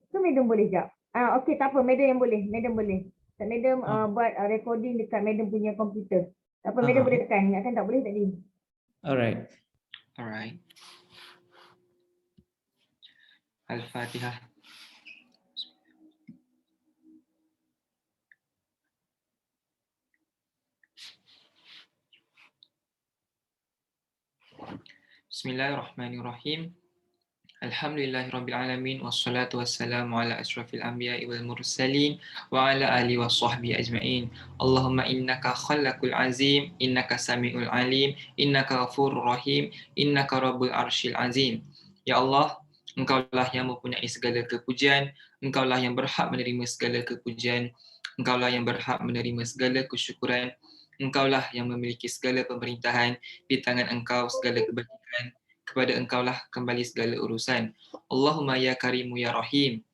So madam boleh jap. Okey, tak apa, madam yang boleh. Madam boleh. Tak madam buat recording dekat madam punya komputer. Tak apa, madam boleh tekan. Ingatkan tak boleh tadi. Alright. Alright. Al-Fatihah. Bismillahirrahmanirrahim. Alhamdulillahirrabbilalamin. Wassalatu wassalamu ala ashrafil anbiya'i wal mursalin wa ala alihi wa sahbihi ajma'in. Allahumma innaka khallaqul azim, innaka sami'ul alim, innaka ghafurur rahim, innaka rabbul arsyil azim. Ya Allah, Engkaulah yang mempunyai segala kepujian, Engkaulah yang berhak menerima segala kepujian, Engkaulah yang berhak menerima segala kesyukuran, Engkaulah yang memiliki segala pemerintahan, di tangan Engkau segala kebajikan, kepada Engkaulah kembali segala urusan. Allahumma ya karimu ya rahim.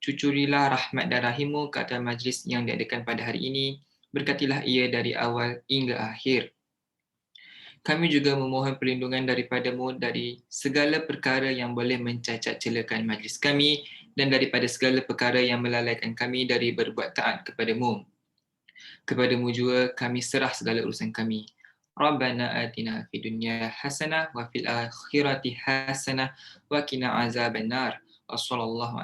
Cucurilah rahmat dan rahimmu ke atas majlis yang diadakan pada hari ini. Berkatilah ia dari awal hingga akhir. Kami juga memohon perlindungan daripadamu dari segala perkara yang boleh mencacat celakan majlis kami dan daripada segala perkara yang melalaikan kami dari berbuat taat kepadamu. Kepadamu juga kami serah segala urusan kami. Rabbana atina fid dunya hasanah wa fil akhirati hasanah wa qina azabannar. Wassallallahu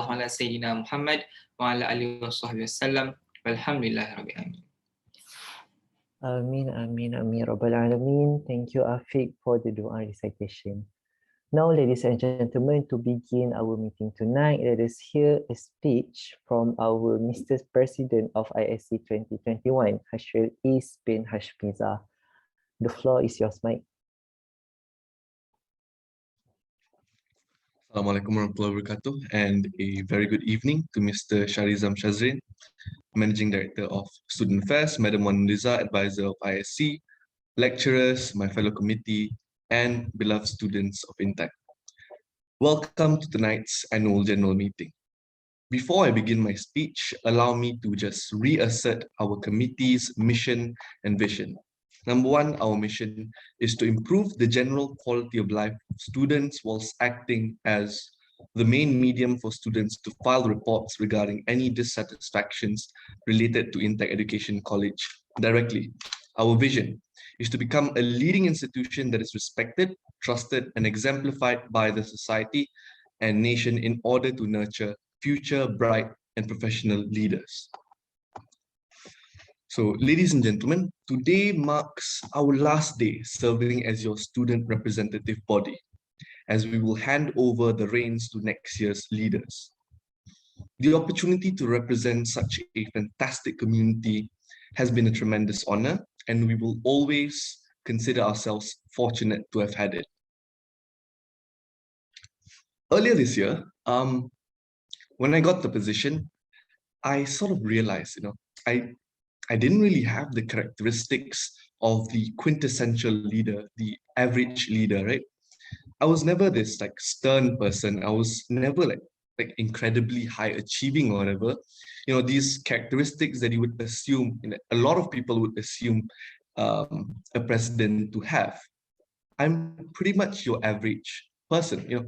ala sayyidina Muhammad wa ala alihi washabbihi wasallam. Walhamdulillahirabbil alamin. Amin, amin, amin, Rabbal Alamin. Thank you, Afiq, for the dua recitation. Now, ladies and gentlemen, to begin our meeting tonight, let us hear a speech from our Mr. President of Isce 2021, Hashil Isce bin Hashmiza. The floor is yours, Mike. Assalamualaikum warahmatullahi wabarakatuh, and a very good evening to Mr. Sharizam Shazrin, Managing Director of Student Affairs, Madam Wan Riza, Advisor of Isce, lecturers, my fellow committee, and beloved students of Intact. Welcome to tonight's annual general meeting. Before I begin my speech, allow me to just reassert our committee's mission and vision. Number one, our mission is to improve the general quality of life of students whilst acting as the main medium for students to file reports regarding any dissatisfactions related to Intact Education College directly. Our vision is to become a leading institution that is respected, trusted, and exemplified by the society and nation in order to nurture future bright and professional leaders. So, ladies and gentlemen, today marks our last day serving as your student representative body, as we will hand over the reins to next year's leaders. The opportunity to represent such a fantastic community has been a tremendous honor, and we will always consider ourselves fortunate to have had it. Earlier this year, when I got the position, I sort of realized, I didn't really have the characteristics of the quintessential leader, the average leader, right? I was never this like stern person. I was never like incredibly high achieving or whatever. These characteristics that you would assume, a lot of people would assume a president to have. I'm pretty much your average person.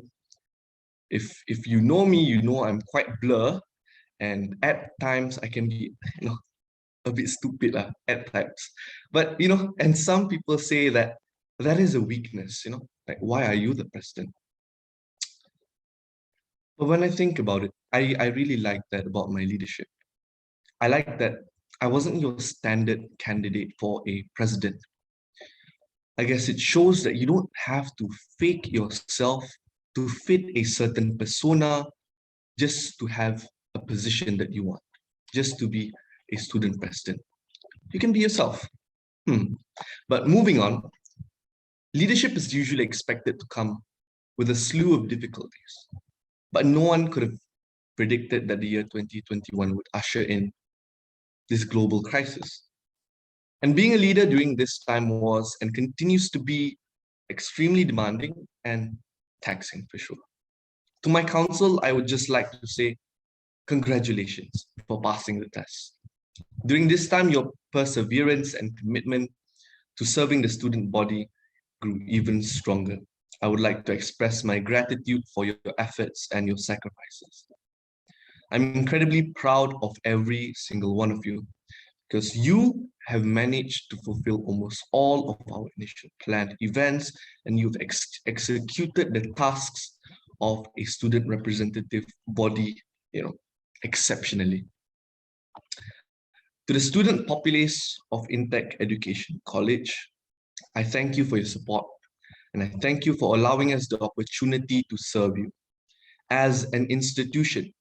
If you know me, you know I'm quite blur, and at times I can be, a bit stupid at times. But and some people say that is a weakness. Like, why are you the president? But when I think about it, I really like that about my leadership. I like that I wasn't your standard candidate for a president. I guess it shows that you don't have to fake yourself to fit a certain persona just to have a position that you want, just to be a student president. You can be yourself. But moving on, leadership is usually expected to come with a slew of difficulties. But no one could have predicted that the year 2021 would usher in this global crisis. And being a leader during this time was and continues to be extremely demanding and taxing for sure. To my council, I would just like to say congratulations for passing the test. During this time, your perseverance and commitment to serving the student body grew even stronger. I would like to express my gratitude for your efforts and your sacrifices. I'm incredibly proud of every single one of you because you have managed to fulfill almost all of our initial planned events, and you've executed the tasks of a student representative body, exceptionally. To the student populace of Intech Education College, I thank you for your support, and I thank you for allowing us the opportunity to serve you. As an institution,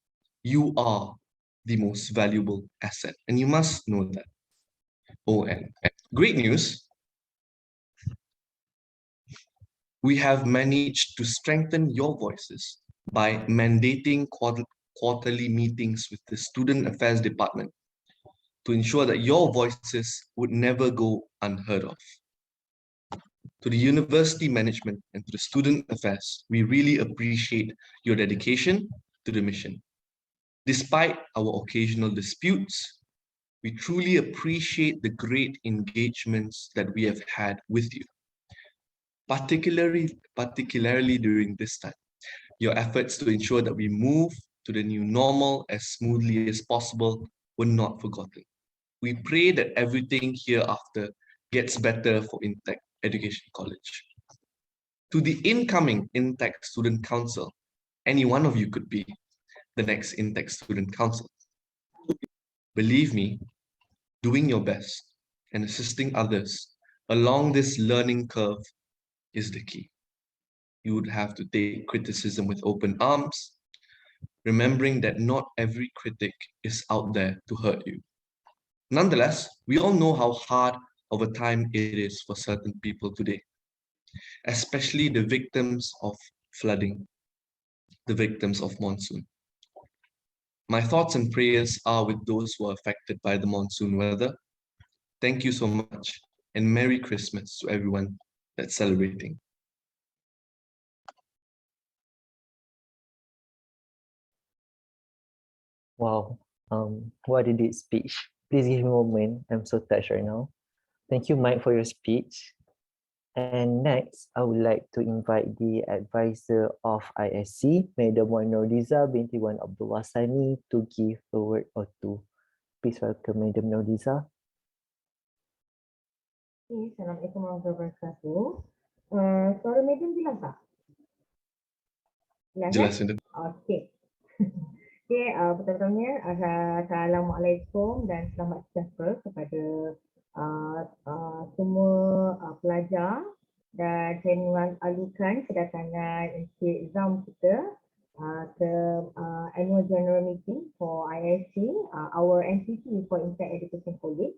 you are the most valuable asset, and you must know that. Oh, and great news, we have managed to strengthen your voices by mandating quarterly meetings with the Student Affairs Department to ensure that your voices would never go unheard of. To the university management and to the student affairs, we really appreciate your dedication to the mission. Despite our occasional disputes, we truly appreciate the great engagements that we have had with you, particularly during this time. Your efforts to ensure that we move to the new normal as smoothly as possible were not forgotten. We pray that everything hereafter gets better for Intech Education College. To the incoming Intech Student Council, any one of you could be the next Intech Student Council. Believe me, doing your best and assisting others along this learning curve is the key. You would have to take criticism with open arms, remembering that not every critic is out there to hurt you. Nonetheless, we all know how hard of a time it is for certain people today, especially the victims of flooding, the victims of monsoon. My thoughts and prayers are with those who are affected by the monsoon weather. Thank you so much, and Merry Christmas to everyone that's celebrating. Wow, what a deep speech. Please give me a moment. I'm so touched right now. Thank you, Mike, for your speech. And next, I would like to invite the advisor of ISC, Madam Wan Nordiza binti Wan Abdullah Sani, to give a word or two. Please welcome Madam Nordiza. Okay, Assalamualaikum warahmatullahi wabarakatuh. Suara Madam jelas tak? Jelas, Kan? Okey. Okey, pertama-tamanya Assalamualaikum dan selamat sejahtera kepada semua pelajar, dan saya mengalukan kedatangan Encik Zam kita ke annual general meeting for ISC, our NCC for Intech Education College.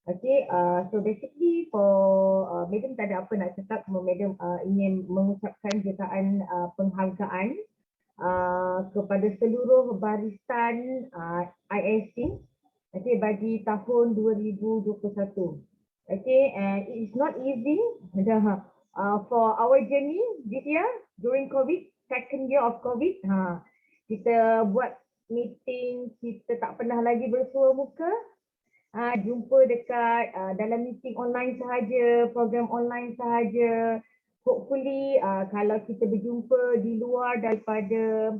Okay, so basically for Madam tak ada apa nak cakap, Madam ingin mengucapkan jutaan penghargaan kepada seluruh barisan ISC, okay, bagi tahun 2021. Okay, and it is not easy for our journey this year during COVID, second year of COVID. Kita buat meeting, kita tak pernah lagi bersua muka. Jumpa dekat dalam meeting online sahaja, program online sahaja. Hopefully kalau kita berjumpa di luar daripada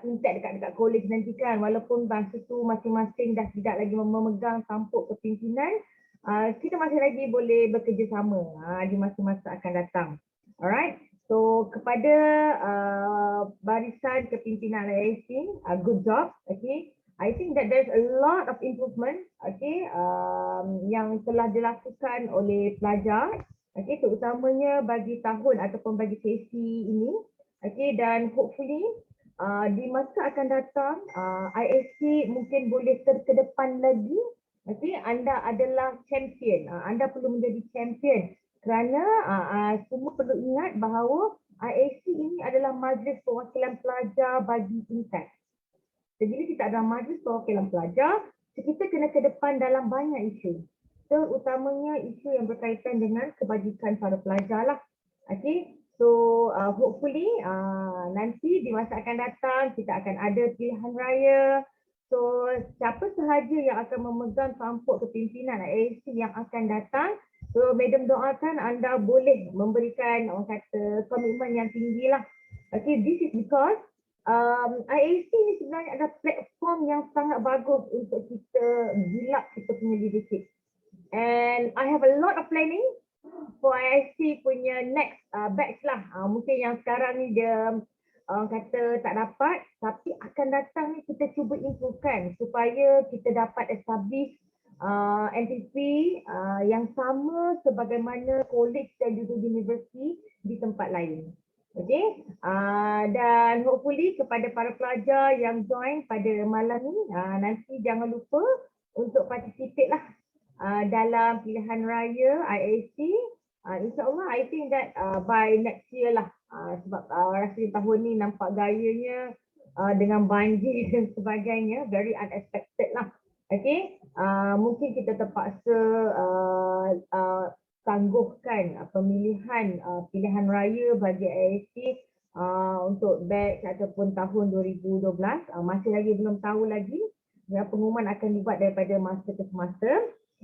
Intech dekat college nanti kan, walaupun masa tu masing-masing dah tidak lagi memegang tampuk kepimpinan, kita masih lagi boleh bekerjasama di masa-masa akan datang. Alright, so kepada barisan kepimpinan ISC, good job. Okay, I think that there's a lot of improvement, okay, yang telah dilakukan oleh pelajar, okay, terutamanya bagi tahun ataupun bagi sesi ini, okay, dan hopefully di masa akan datang ISC mungkin boleh terkedepan lagi, okay. Anda adalah champion, anda perlu menjadi champion kerana semua perlu ingat bahawa ISC ini adalah majlis perwakilan pelajar bagi Intech. Jadi bila kita ada majlis perwakilan pelajar, kita kena ke depan dalam banyak isu. Terutamanya isu yang berkaitan dengan kebajikan para pelajar lah. Okay, so hopefully nanti di masa akan datang kita akan ada pilihan raya. So siapa sahaja yang akan memegang tampuk kepimpinan ISC yang akan datang, So Madam doakan anda boleh memberikan orang kata komitmen yang tinggi lah. Okay, this is because IAC ni sebenarnya adalah platform yang sangat bagus untuk kita build up kita punya leadership. And I have a lot of planning for IIC punya next batch lah. Mungkin yang sekarang ni dia kata tak dapat, tapi akan datang ni kita cuba improvekan supaya kita dapat establish NTP yang sama sebagaimana college dan juga universiti di tempat lain. Okay, dan hopefully kepada para pelajar yang join pada malam ni, nanti jangan lupa untuk participate lah dalam pilihan raya IAC. InsyaAllah I think that by next year lah, sebab rasanya tahun ni nampak gayanya dengan banjir dan sebagainya, very unexpected lah. Okay, mungkin kita terpaksa tangguhkan pemilihan pilihan raya bagi IAC untuk batch ataupun tahun 2012. Masih lagi belum tahu lagi, pengumuman akan dibuat daripada masa ke semasa.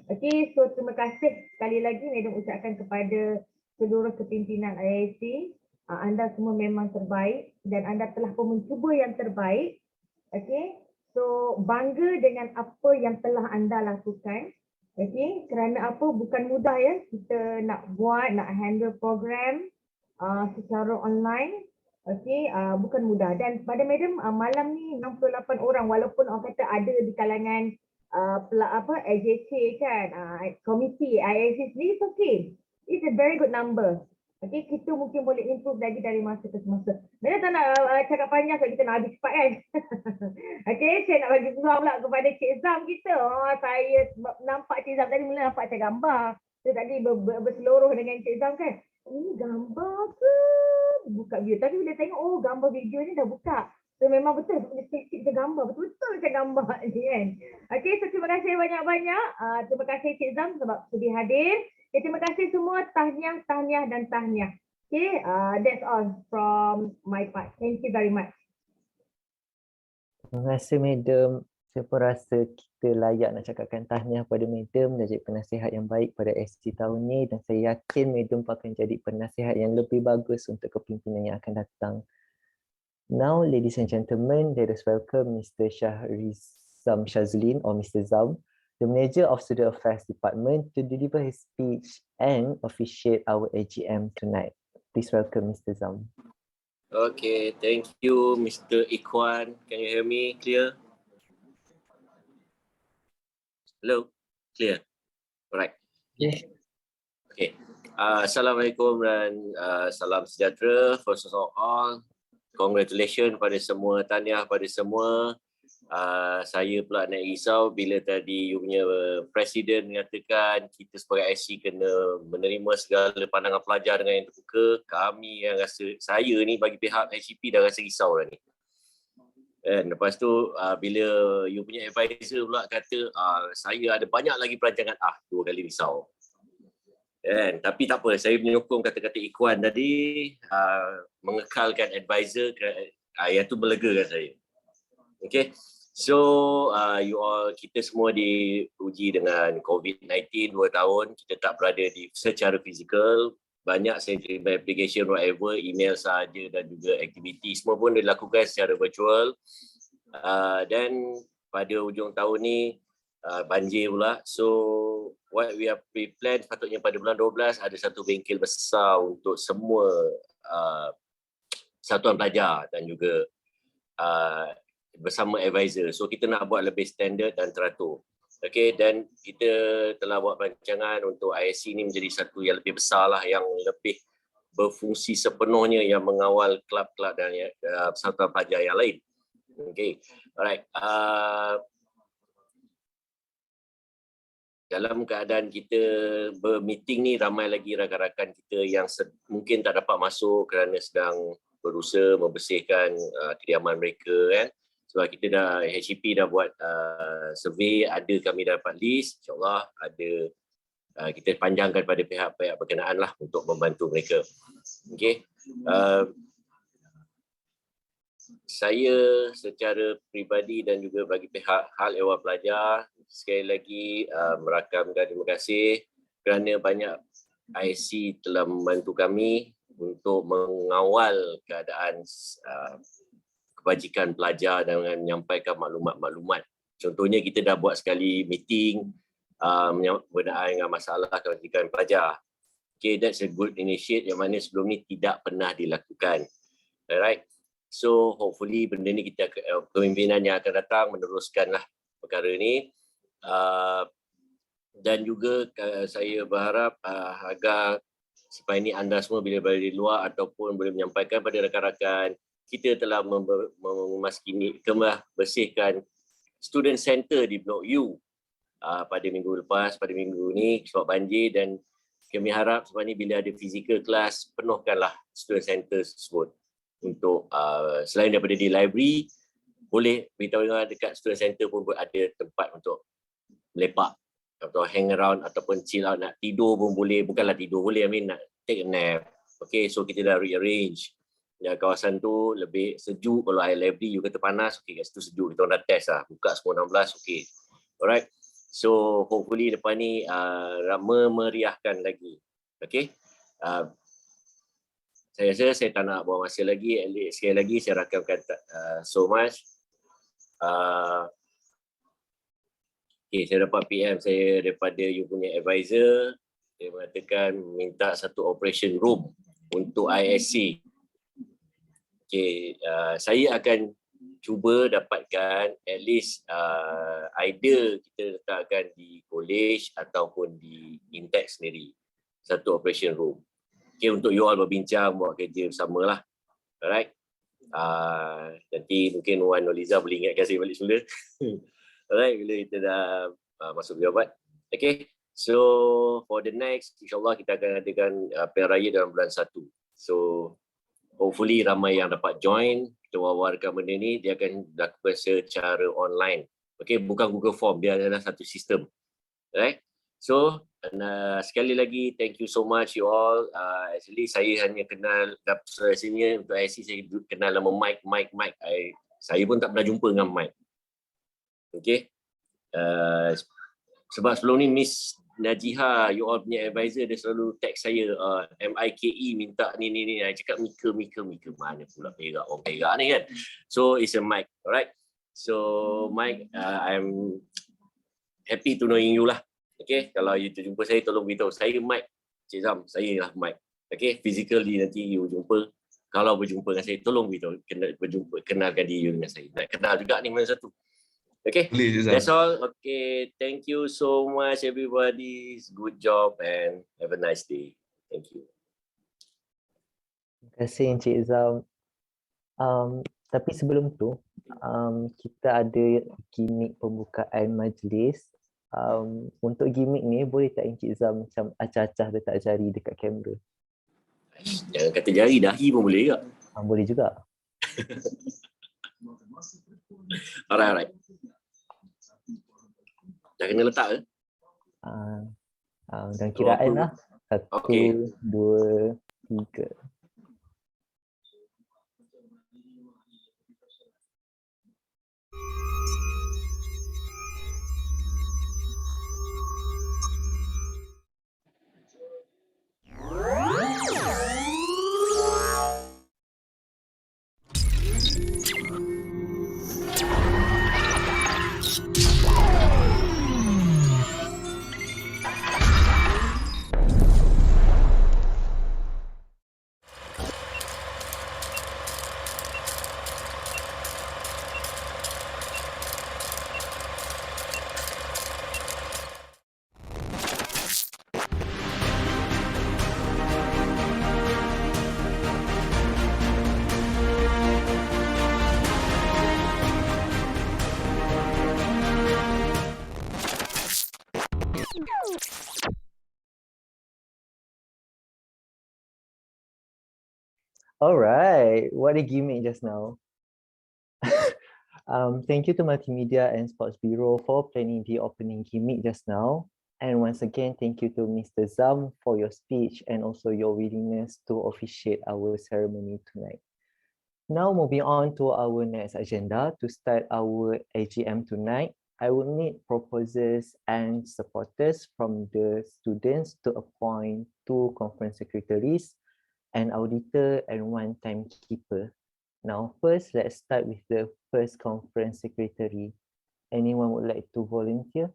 Okey, so terima kasih sekali lagi Madam ucapkan kepada seluruh kepimpinan IAC. Anda semua memang terbaik dan anda telah pun mencuba yang terbaik. Okey, so bangga dengan apa yang telah anda lakukan. Okey, kerana apa, bukan mudah ya kita nak buat, nak handle program secara online. Okey, bukan mudah. Dan pada Madam malam ni 68 orang, walaupun orang kata ada di kalangan AJK kan, komiti IAC sendiri, it's okay. It's a very good number. Okay, kita mungkin boleh improve lagi dari masa ke semasa. Mereka tak nak cakap panjang sebab kita nak habis cepat kan. Okay, saya nak bagi peluang pula kepada Cik Zam kita. Saya nampak Cik Zam tadi mula nampak saya gambar. Saya tadi berseluruh dengan Cik Zam kan. Ini gambar ke? Buka video. Tapi bila tengok, gambar video ni dah buka. So memang betul, kita gambar, betul-betul saya gambar ni kan. Okay, so terima kasih banyak-banyak. Terima kasih Cik Zam sebab sudi hadir. Okay, terima kasih semua, tahniah dan tahniah. Okay, that's all from my part. Thank you very much. Terima kasih Madam. Saya pun rasa kita layak nak cakapkan tahniah pada Madam dan jadi penasihat yang baik pada SC tahun ni, dan saya yakin Madam akan jadi penasihat yang lebih bagus untuk kepimpinan yang akan datang. Now, ladies and gentlemen, let us welcome Mr. Shahrizam Shazlin or Mr. Zam, the Manager of Student Affairs Department, to deliver his speech and officiate our AGM tonight. Please welcome Mr. Zam. Okay, thank you, Mr. Ikwan. Can you hear me clear? Hello, clear. Alright. Yes. Okay. Assalamualaikum dan salam sejahtera for all. Congratulations pada semua, tahniah pada semua. Saya pula nak risau bila tadi you punya presiden mengatakan kita sebagai IC kena menerima segala pandangan pelajar dengan yang terbuka. Kami yang rasa, saya ni bagi pihak ICP dah rasa risau dah ni. Dan lepas tu bila you punya advisor pula kata saya ada banyak lagi perancangan, dua kali risau. Tapi tak apa, saya menyokong kata-kata Ikhwan tadi, mengekalkan advisor, yang tu melegakan saya. Okay, so you all, kita semua diuji dengan COVID-19 2 tahun, kita tak berada secara fizikal, banyak saya terima application whatever, email sahaja dan juga aktiviti semua pun dilakukan secara virtual. Dan pada hujung tahun ni banjir pula, so what we have pre-planned sepatutnya pada bulan 12 ada satu bengkel besar untuk semua satuan pelajar dan juga bersama advisor. So kita nak buat lebih standard dan teratur. Okay, dan kita telah buat perancangan untuk ISC ni menjadi satu yang lebih besar lah, yang lebih berfungsi sepenuhnya, yang mengawal kelab-kelab dan satuan pelajar yang lain. Okay, alright. Dalam keadaan kita bermeeting ni, ramai lagi rakan-rakan kita yang mungkin tak dapat masuk kerana sedang berusaha membersihkan kediaman mereka kan. Sebab kita dah, HCP dah buat survey, ada kami dapat list, insyaAllah ada, kita panjangkan pada pihak-pihak berkenaan lah untuk membantu mereka. Okay. Saya secara peribadi dan juga bagi pihak hal ehwal pelajar, sekali lagi merakamkan terima kasih kerana banyak IC telah membantu kami untuk mengawal keadaan kebajikan pelajar dengan menyampaikan maklumat-maklumat. Contohnya kita dah buat sekali meeting berkenaan dengan masalah kebajikan pelajar. Okay, that's a good initiative yang mana sebelum ni tidak pernah dilakukan. Alright. So hopefully benda ni kita kepimpinan yang akan datang meneruskanlah perkara ni. Dan juga saya berharap agar supaya ni anda semua bila berada di luar ataupun boleh menyampaikan pada rakan-rakan, kita telah bersihkan student center di Blok U pada minggu lepas, pada minggu ni sebab banjir, dan kami harap sebab ni bila ada physical class, penuhkanlah student center tersebut untuk selain daripada di library, boleh beritahu dekat student center pun ada tempat untuk melepak atau hang around ataupun chill out, nak tidur pun boleh, bukanlah tidur boleh, nak take a nap. Okay, so kita dah rearrange. Ya, kawasan tu lebih sejuk. Kalau air library you kata panas, okay, kat situ sejuk. Kita orang dah test lah. Buka semua 16, okay. Alright. So, hopefully lepas ni memeriahkan lagi. Okay. Saya rasa saya tak nak buang masa lagi. Sekali lagi saya rakamkan so much. Okay, saya dapat PM saya daripada you punya advisor. Dia mengatakan minta satu operation room untuk ISC. Okay, saya akan cuba dapatkan at least either kita letakkan di college ataupun di Intex sendiri. Satu operation room. Okay, untuk you all berbincang, buat kerja bersama lah. Alright. Nanti mungkin Wan Noliza boleh ingatkan saya balik semula. Alright, bila kita dah masuk pejabat. Okay, so for the next, insyaAllah kita akan adakan pilihan raya dalam bulan 1. So, hopefully ramai yang dapat join. Kita wawarkan benda ni, dia akan dilakukan secara online. Okay, bukan Google Form, dia adalah satu sistem. Alright, so sekali lagi, thank you so much you all. Actually, saya hanya kenal senior untuk IC, saya kenal nama Mike. Saya pun tak pernah jumpa dengan Mike. Okay, sebab sebelum ni Miss Najiha, you all punya advisor, dia selalu text saya, MIKE minta ni. Saya cakap Mika, mana pula perak, orang perak ni kan. So it's a Mike, alright. So Mike, I'm happy to knowing you lah. Okay, kalau you terjumpa saya, tolong beritahu saya Mike, Cik Zam, saya lah Mike. Okay, physically nanti you jumpa. Kalau berjumpa dengan saya, tolong beritahu, kenalkan diri you dengan saya. Nak kenal juga ni mana satu. Okay, that's all. Okay, thank you so much everybody. Good job and have a nice day. Thank you. Terima kasih Encik Zam. Tapi sebelum tu, kita ada gimmick pembukaan majlis. Untuk gimmick ni, boleh tak Encik Zam macam acah-acah letak jari dekat kamera? Jangan kata jari, dahi pun boleh juga. Boleh juga. Alright. Dah kena letak ke? Dan kiraan lah. 1, 2, 3. Alright, what a gimmick just now. Thank you to Multimedia and Sports Bureau for planning the opening gimmick just now. And once again, thank you to Mr. Zam for your speech and also your willingness to officiate our ceremony tonight. Now moving on to our next agenda to start our AGM tonight. I will need proposers and supporters from the students to appoint 2 conference secretaries, an auditor, and 1 timekeeper. Now, first, let's start with the first conference secretary. Anyone would like to volunteer?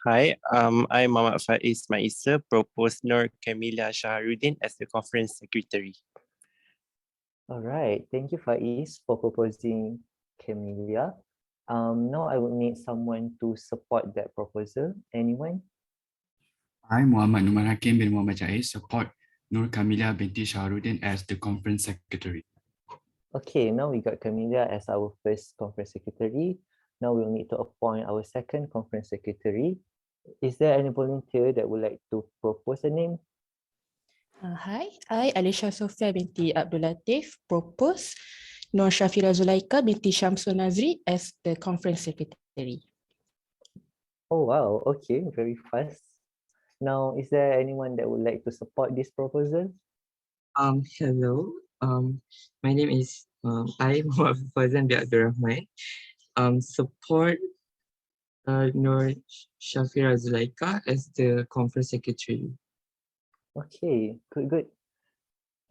Hi, I'm Muhammad Faiz Maisa, propose Nur Kamila Shahrudin as the conference secretary. All right, thank you, Faiz, for proposing Camelia. Now I would need someone to support that proposal. Anyone? I, Muhammad Numan Hakim bin Muhammad Jais, support Nur Kamila binti Shahrudin as the conference secretary. Okay, now we got Camelia as our first conference secretary. Now we'll need to appoint our second conference secretary. Is there any volunteer that would like to propose a name? Hi, I Alisha Sofia binti Abdul Latif propose Nur Shafira Zulaika binti Shamsul Nazri as the conference secretary. Oh wow, okay, very fast. Now, is there anyone that would like to support this proposal? Hello. My name is I Muhammad Fazan bin Abdul Rahman. Support Nur Shafira Zulaika as the conference secretary. Okay, good.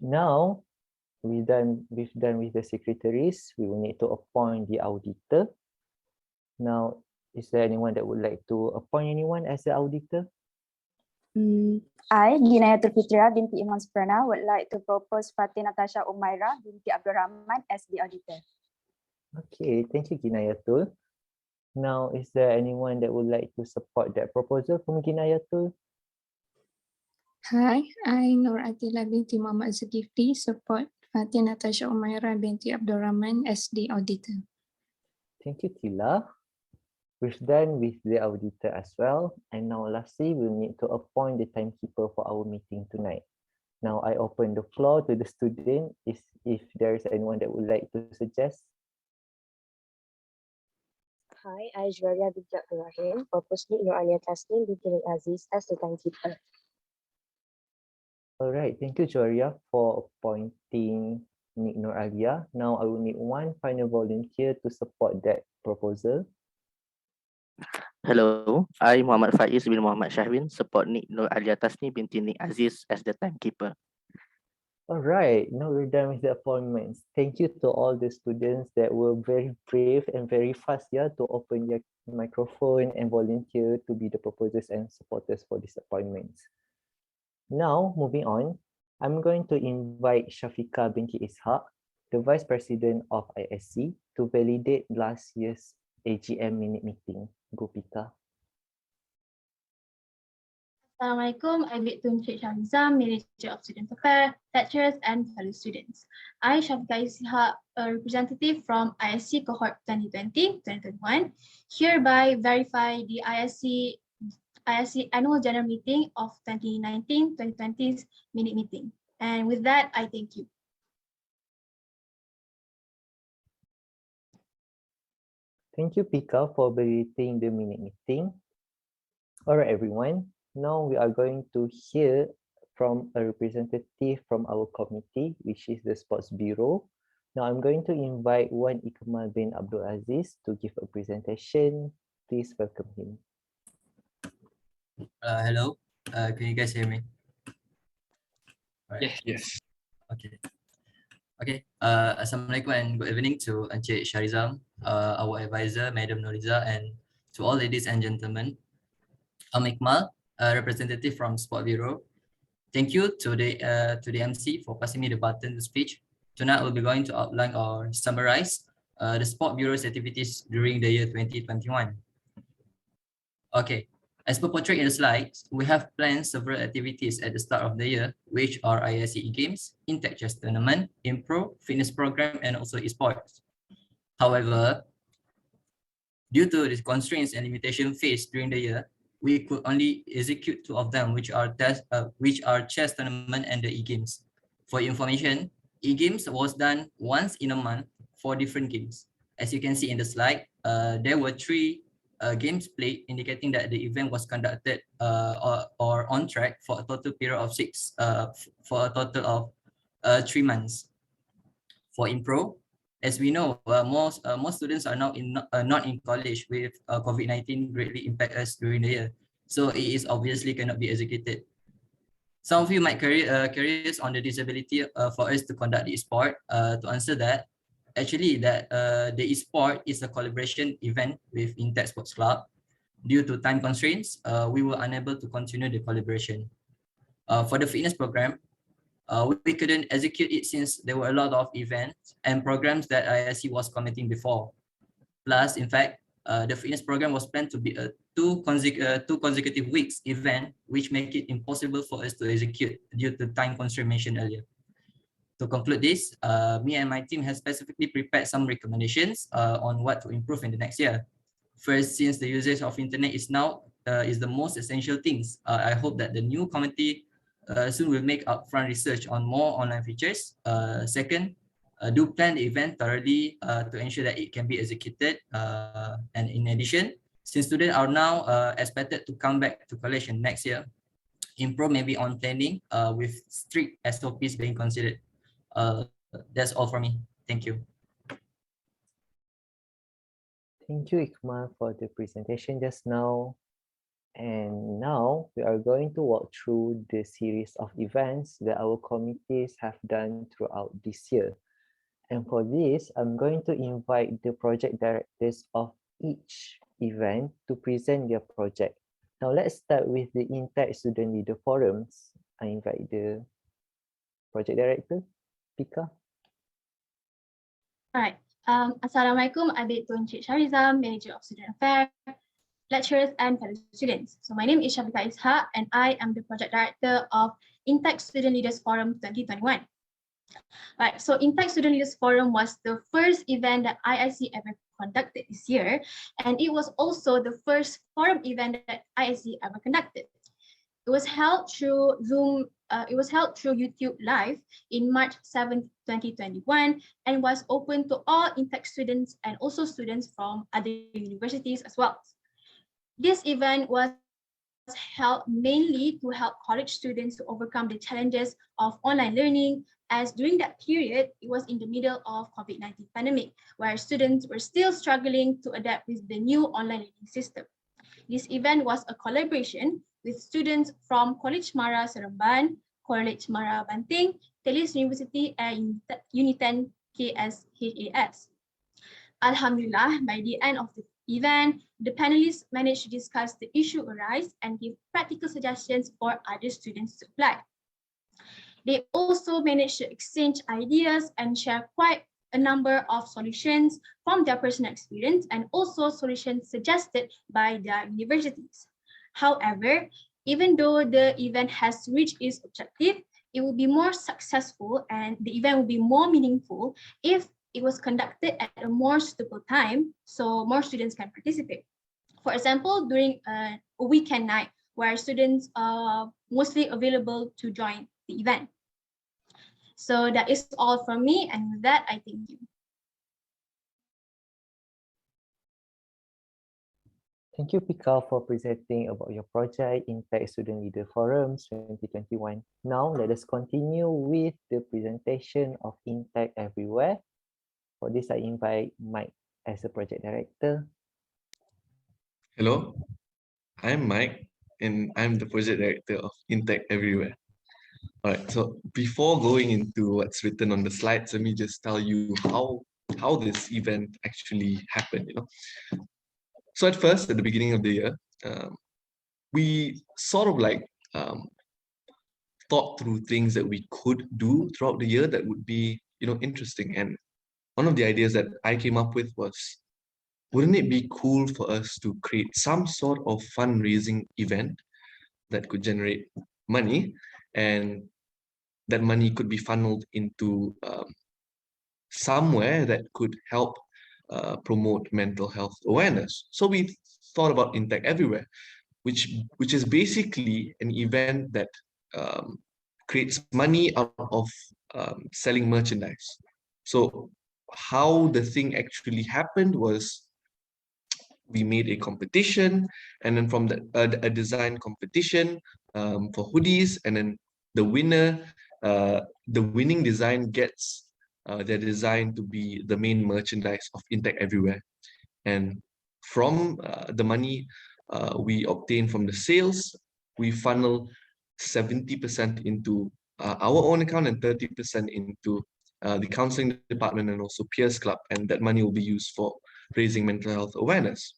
Now, we've done with the secretaries. We will need to appoint the auditor. Now, is there anyone that would like to appoint anyone as the auditor? I, Ginayatul Fitria binti Iman Suprana, would like to propose Fatih Natasha Umaira binti Abdul Rahman as the auditor. Okay, thank you, Ginayatul. Now, is there anyone that would like to support that proposal from Ginayatul? Hi, I Nur Atila binti Muhammad Zulkifli support Fatih Natasha Umaira binti Abdul Rahman as the auditor. Thank you, Tila. We've done with the auditor as well. And now lastly, we'll need to appoint the timekeeper for our meeting tonight. Now I open the floor to the student if there is anyone that would like to suggest. Hi, I Julia binti Abdul Rahim, propose Nur Alia Tasnim binti Aziz as the timekeeper. All right, thank you, Joria, for appointing Nik Nur Alia. Now I will need one final volunteer to support that proposal. Hello, I Muhammad Faiz bin Muhammad Shahwin support Nik Nur Alia Tasni binti Nik Aziz as the timekeeper. All right, now we're done with the appointments. Thank you to all the students that were very brave and very fast to open their microphone and volunteer to be the proposers and supporters for these appointments. Now, moving on, I'm going to invite Shafika binti Ishaq, the Vice President of ISC, to validate last year's AGM minute meeting. Go, Pika. Assalamualaikum, I'm Encik Shamizam, Manager of Student Affairs, lecturers and fellow students. I, Shafika Ishaq, a representative from ISC Cohort 2020-2021, hereby verify the ISC Annual General Meeting of 2019-2020's minute meeting. And with that, I thank you. Thank you, Pika, for validating the minute meeting. All right, everyone. Now we are going to hear from a representative from our committee, which is the Sports Bureau. Now I'm going to invite Wan Ikmal bin Abdul Aziz to give a presentation. Please welcome him. Hello, can you guys hear me? Yes. Yes. Okay. Assalamualaikum and good evening to Encik Sharizam, our advisor, Madam Noriza, and to all ladies and gentlemen. I'm Ikmal, a representative from Sport Bureau. Thank you to the MC for passing me the button to speech. Tonight we'll be going to outline or summarize the Sport Bureau's activities during the year 2021. Okay. As per portrayed in the slides, we have planned several activities at the start of the year, which are ISC Games, Intech Chess Tournament, Impro, Fitness Program, and also Esports. However, due to the constraints and limitations faced during the year, we could only execute 2 of them, which are Chess Tournament and the E-Games. For information, E-Games was done once in a month for different games. As you can see in the slide, there were 3 games played, indicating that the event was conducted or on track for a total period of 3 months. For Impro, As we know, most students are now not in college with COVID-19 greatly impact us during the year. So it is obviously cannot be executed. Some of you might curious on the disability for us to conduct the e-sport. To answer that, actually the e-sport is a collaboration event with Intact Sports Club. Due to time constraints, we were unable to continue the collaboration. For the fitness program, we couldn't execute it since there were a lot of events and programs that ISC was committing before. Plus, in fact, the fitness program was planned to be a two consecutive weeks event, which make it impossible for us to execute due to time constraint mentioned earlier. To conclude this, me and my team have specifically prepared some recommendations on what to improve in the next year. First, since the usage of internet is now is the most essential things, I hope that the new committee soon will make upfront research on more online features. Second, do plan the event thoroughly to ensure that it can be executed. And in addition, since students are now expected to come back to college in next year, improve maybe on planning with strict SOPs being considered. That's all for me. Thank you. Thank you, Ikmal, for the presentation just now. And now we are going to walk through the series of events that our committees have done throughout this year. And for this, I'm going to invite the project directors of each event to present their project. Now let's start with the Intact Student Leader Forums. I invite the project director, Pika. Alright. Assalamualaikum, I'm Encik Sharizam, Manager of Student Affairs, lecturers and fellow students. So my name is Isce Teams and I am the Project Director of Intact Student Leaders Forum 2021. Right, so Intact Student Leaders Forum was the first event that IIC ever conducted this year, and it was also the first forum event that IIC ever conducted. It was held through Zoom. It was held through YouTube Live in March 7, 2021, and was open to all Intact students and also students from other universities as well. This event was held mainly to help college students to overcome the challenges of online learning, as during that period, it was in the middle of COVID-19 pandemic, where students were still struggling to adapt with the new online learning system. This event was a collaboration with students from College Mara Seremban, College Mara Banting, Telis University, and Unitan KSHAS. Alhamdulillah, by the end of the event, the panelists managed to discuss the issue arise and give practical suggestions for other students to apply. They also managed to exchange ideas and share quite a number of solutions from their personal experience and also solutions suggested by their universities. However, even though the event has reached its objective, it will be more successful and the event will be more meaningful if it was conducted at a more suitable time so more students can participate. For example, during a weekend night where students are mostly available to join the event. So that is all from me, and with that, I thank you. Thank you, Pika, for presenting about your project, Intact Student Leader Forums 2021. Now, let us continue with the presentation of Intact Everywhere. For this, I invite Mike as a project director. Hello, I'm Mike, and I'm the project director of Intact Everywhere. All right, so before going into what's written on the slides, let me just tell you how this event actually happened. So at first, at the beginning of the year, we sort of like thought through things that we could do throughout the year that would be interesting. And one of the ideas that I came up with was, wouldn't it be cool for us to create some sort of fundraising event that could generate money, and that money could be funneled into somewhere that could help promote mental health awareness. So we thought about Intact Everywhere, which is basically an event that creates money out of selling merchandise. So how the thing actually happened was, we made a competition, and then from a design competition for hoodies, and then the winning design gets they're designed to be the main merchandise of Intech Everywhere. And from the money we obtain from the sales, we funnel 70% into our own account and 30% into the counseling department and also peers club, and that money will be used for raising mental health awareness.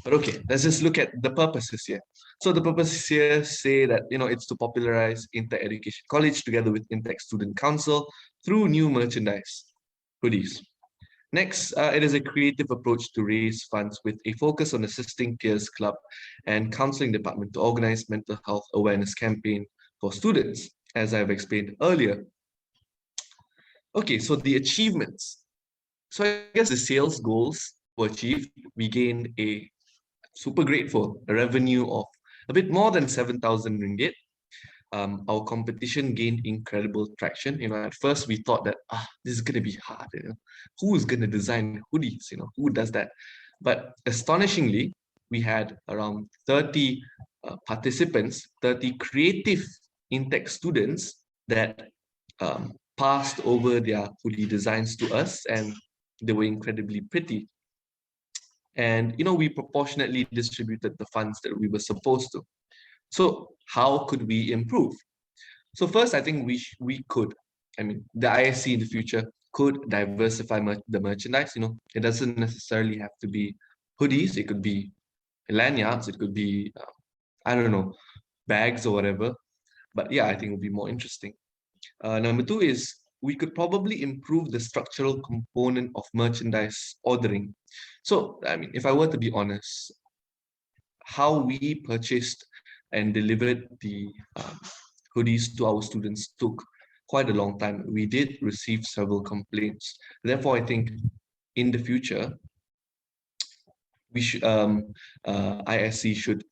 But okay, let's just look at the purposes here. So the purposes here say that, it's to popularize Intech Education College together with Intech Student Council through new merchandise, hoodies. Next, it is a creative approach to raise funds with a focus on assisting peers club and counseling department to organize mental health awareness campaign for students, as I've explained earlier. Okay, so the achievements. So I guess the sales goals were achieved. We gained a super grateful revenue of a bit more than 7,000 ringgit. Our competition gained incredible traction. At first we thought that this is going to be hard. Who is going to design hoodies? Who does that? But astonishingly, we had around 30 participants, 30 creative Intech students that passed over their hoodie designs to us, and they were incredibly pretty. And we proportionately distributed the funds that we were supposed to. So how could we improve? So first, I think we could, the ISC in the future could diversify the merchandise. It doesn't necessarily have to be hoodies. It could be lanyards. It could be, I don't know, bags or whatever. But yeah, I think it would be more interesting. Number two is we could probably improve the structural component of merchandise ordering. So, if I were to be honest, how we purchased and delivered the hoodies to our students took quite a long time. We did receive several complaints. Therefore, I think in the future, we should ISC should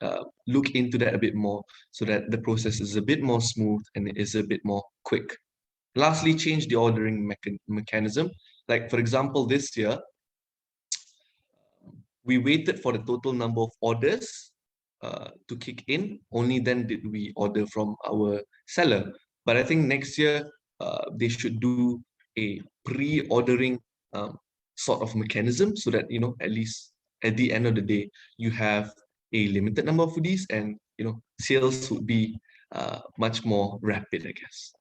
look into that a bit more so that the process is a bit more smooth and it is a bit more quick. Lastly, change the ordering mechanism. Like, for example, this year, we waited for the total number of orders to kick in. Only then did we order from our seller. But I think next year, they should do a pre-ordering sort of mechanism so that, at least at the end of the day, you have a limited number of hoodies and, sales would be much more rapid, I guess.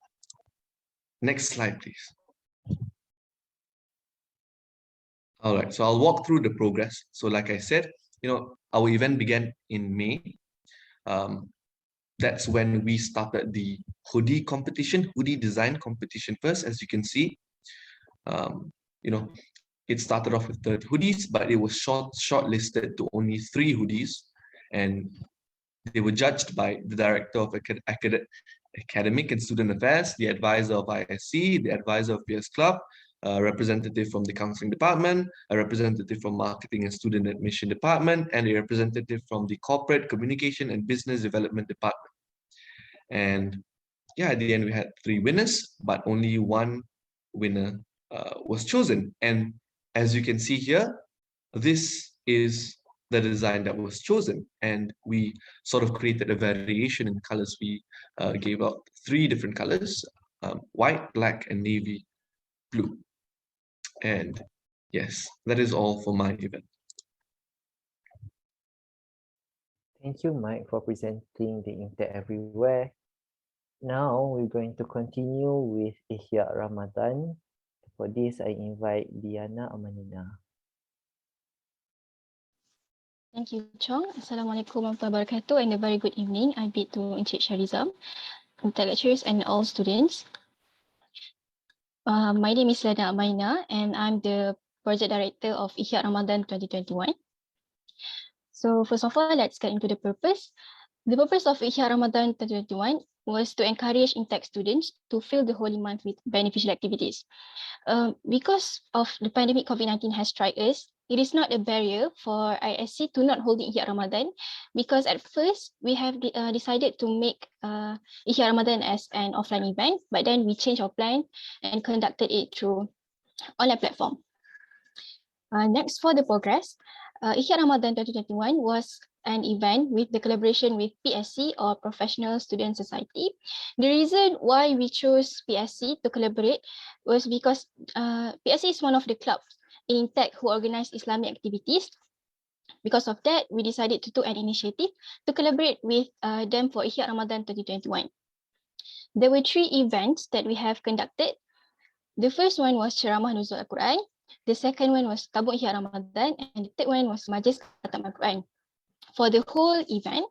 Next slide, please. All right, so I'll walk through the progress. So like I said, our event began in May. That's when we started the hoodie competition, hoodie design competition first. As you can see, it started off with 30 hoodies, but it was shortlisted to only 3 hoodies, and they were judged by the director of academic and student affairs, the advisor of ISC, the advisor of Peers Club, a representative from the counseling department, a representative from marketing and student admission department, and a representative from the corporate communication and business development department. And yeah, at the end we had 3 winners, but only 1 winner was chosen. And as you can see here, this is the design that was chosen, and we sort of created a variation in colors. We gave out 3 different colors, white, black, and navy blue. And yes, that is all for my event. Thank you, Mike, for presenting the Intech Everywhere. Now we're going to continue with Ihya Ramadan. For this, I invite Diana Amanina. Thank you, Chong. Assalamualaikum warahmatullahi wabarakatuh, and a very good evening. I bid to Encik Sharizam, lecturers, and all students. My name is Lana Amaina, and I'm the project director of Ihya Ramadan 2021. So first of all, let's get into the purpose. The purpose of Ihya Ramadan 2021 was to encourage Intech students to fill the holy month with beneficial activities. Because of the pandemic COVID-19 has struck us, it is not a barrier for ISC to not hold Ihya Ramadan, because at first we have decided to make Ihya Ramadan as an offline event, but then we changed our plan and conducted it through online platform. Next, for the progress, Ihya Ramadan 2021 was an event with the collaboration with PSC or Professional Student Society. The reason why we chose PSC to collaborate was because PSC is one of the clubs in Tech who organize Islamic activities. Because of that, we decided to do an initiative to collaborate with them for Ihya Ramadan 2021. There were 3 events that we have conducted. The first one was Ceramah Nuzul Al-Quran. The second one was Tabung Ihya Ramadan, and the third one was Majlis Khatam Al-Quran. For the whole event,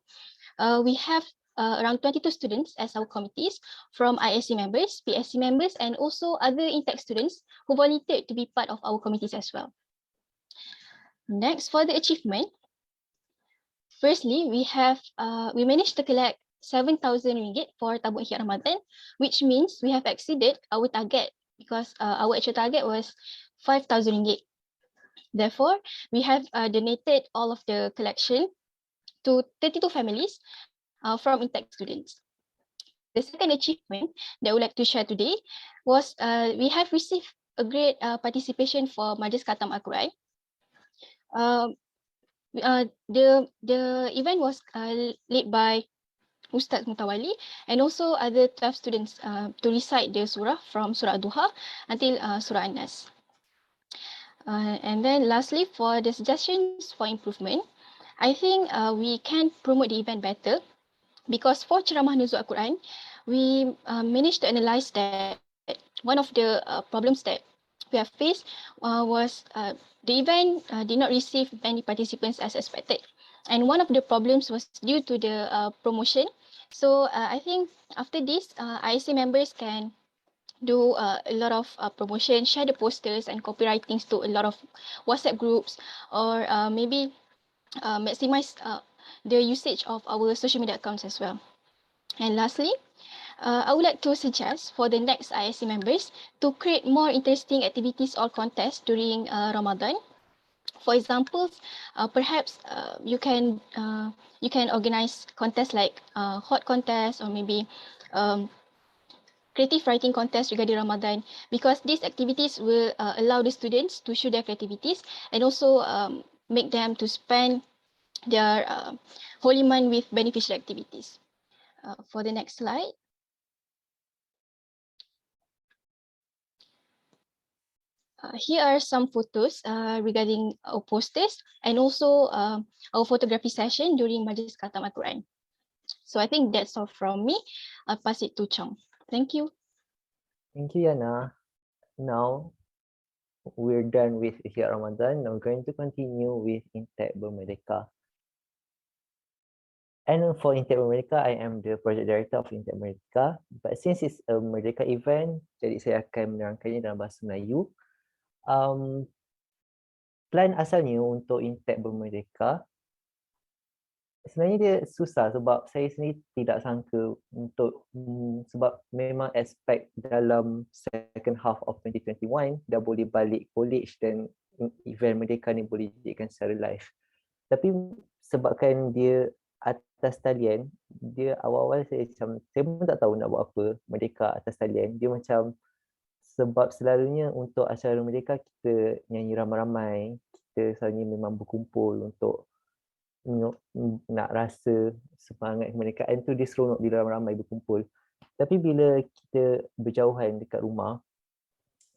we have around 22 students as our committees from ISC members, PSC members, and also other Intech students who volunteered to be part of our committees as well. Next, for the achievement, firstly, we managed to collect 7,000 ringgit for Tabung Ihya Ramadan, which means we have exceeded our target because our actual target was 5,000 ringgit. Therefore, we have donated all of the collection to 32 families from Intech students. The second achievement that I would like to share today was we have received a great participation for Majlis Khatam Al-Quran. The event was led by Ustaz Mutawali and also other 12 students to recite the surah from Surah Duha until Surah An-Nas. And then lastly, for the suggestions for improvement, I think we can promote the event better because for Ceramah Nuzul Al-Quran, we managed to analyze that one of the problems that we have faced was the event did not receive many participants as expected. And one of the problems was due to the promotion. So I think after this, ISC members can do a lot of promotion, share the posters and copywritings to a lot of WhatsApp groups, or maybe maximize the usage of our social media accounts as well. And lastly, I would like to suggest for the next ISC members to create more interesting activities or contests during Ramadan. For example, perhaps you can organize contests like hot contests or maybe creative writing contest regarding Ramadan, because these activities will allow the students to show their creativities and also make them to spend their holy month with beneficial activities. For the next slide. Here are some photos regarding our posters and also our photography session during Majlis Khatam Al-Quran. So I think that's all from me. I'll pass it to Chong. Thank you. Thank you, Yana. Now, we're done with Ihya Ramadan. Now we're going to continue with Intech Bermerdeka. And for Intech Bermerdeka, I am the project director of Intech Bermerdeka. But since it's a Merdeka event, jadi saya akan menerangkannya dalam bahasa Melayu. Plan asalnya untuk Intech Bermerdeka, sebenarnya dia susah sebab saya sendiri tidak sangka untuk sebab memang aspek dalam second half of 2021 dah boleh balik college dan event Merdeka ni boleh dijadikan secara live. Tapi sebabkan dia atas talian, dia awal-awal saya pun tak tahu nak buat apa Merdeka atas talian. Dia macam sebab selalunya untuk acara Merdeka kita nyanyi ramai-ramai, kita selalunya memang berkumpul untuk nak rasa semangat kemerdekaan tu, dia seronok bila ramai-ramai berkumpul. Tapi bila kita berjauhan dekat rumah,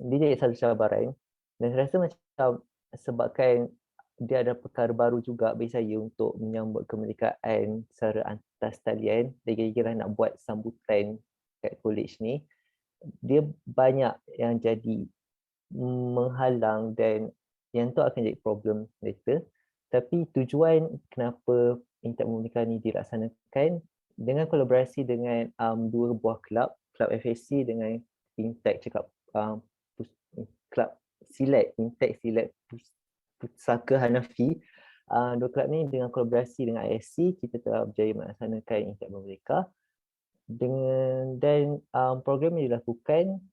dia jadi satu cabaran dan saya rasa macam sebabkan dia ada perkara baru juga bagi saya untuk menyambut kemerdekaan secara atas talian, dia kira-kira nak buat sambutan kat college ni, dia banyak yang jadi menghalang dan yang tu akan jadi problem later. Tapi tujuan kenapa Intech Bermerdeka ni dilaksanakan dengan kolaborasi dengan dua buah kelab FSC dengan Intech cakap kelab silat, Intech Silat Pusaka Hanafi. Dua kelab ni dengan kolaborasi dengan ISC, kita telah berjaya melaksanakan Intech Bermerdeka. Dan program yang dilakukan,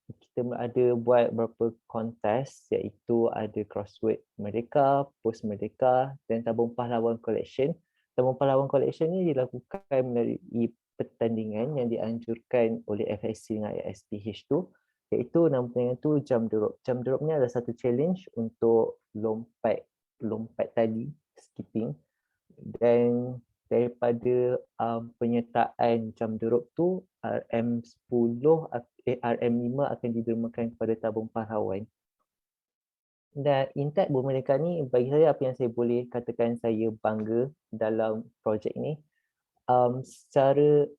kita ada buat beberapa kontes, iaitu ada crossword Merdeka, post Merdeka dan tabung pahlawan collection. Tabung pahlawan collection ni dilakukan melalui pertandingan yang dianjurkan oleh FSC dengan ISPH tu, iaitu nama pertandingan tu jam drop. Jam drop ni adalah satu challenge untuk lompat tali, skipping. Dan daripada penyertaan jam duduk tu, RM10, RM5 akan didermakan kepada tabung pahlawan. Dan Intat Bermerdeka ni, bagi saya apa yang saya boleh katakan saya bangga dalam projek ni, secara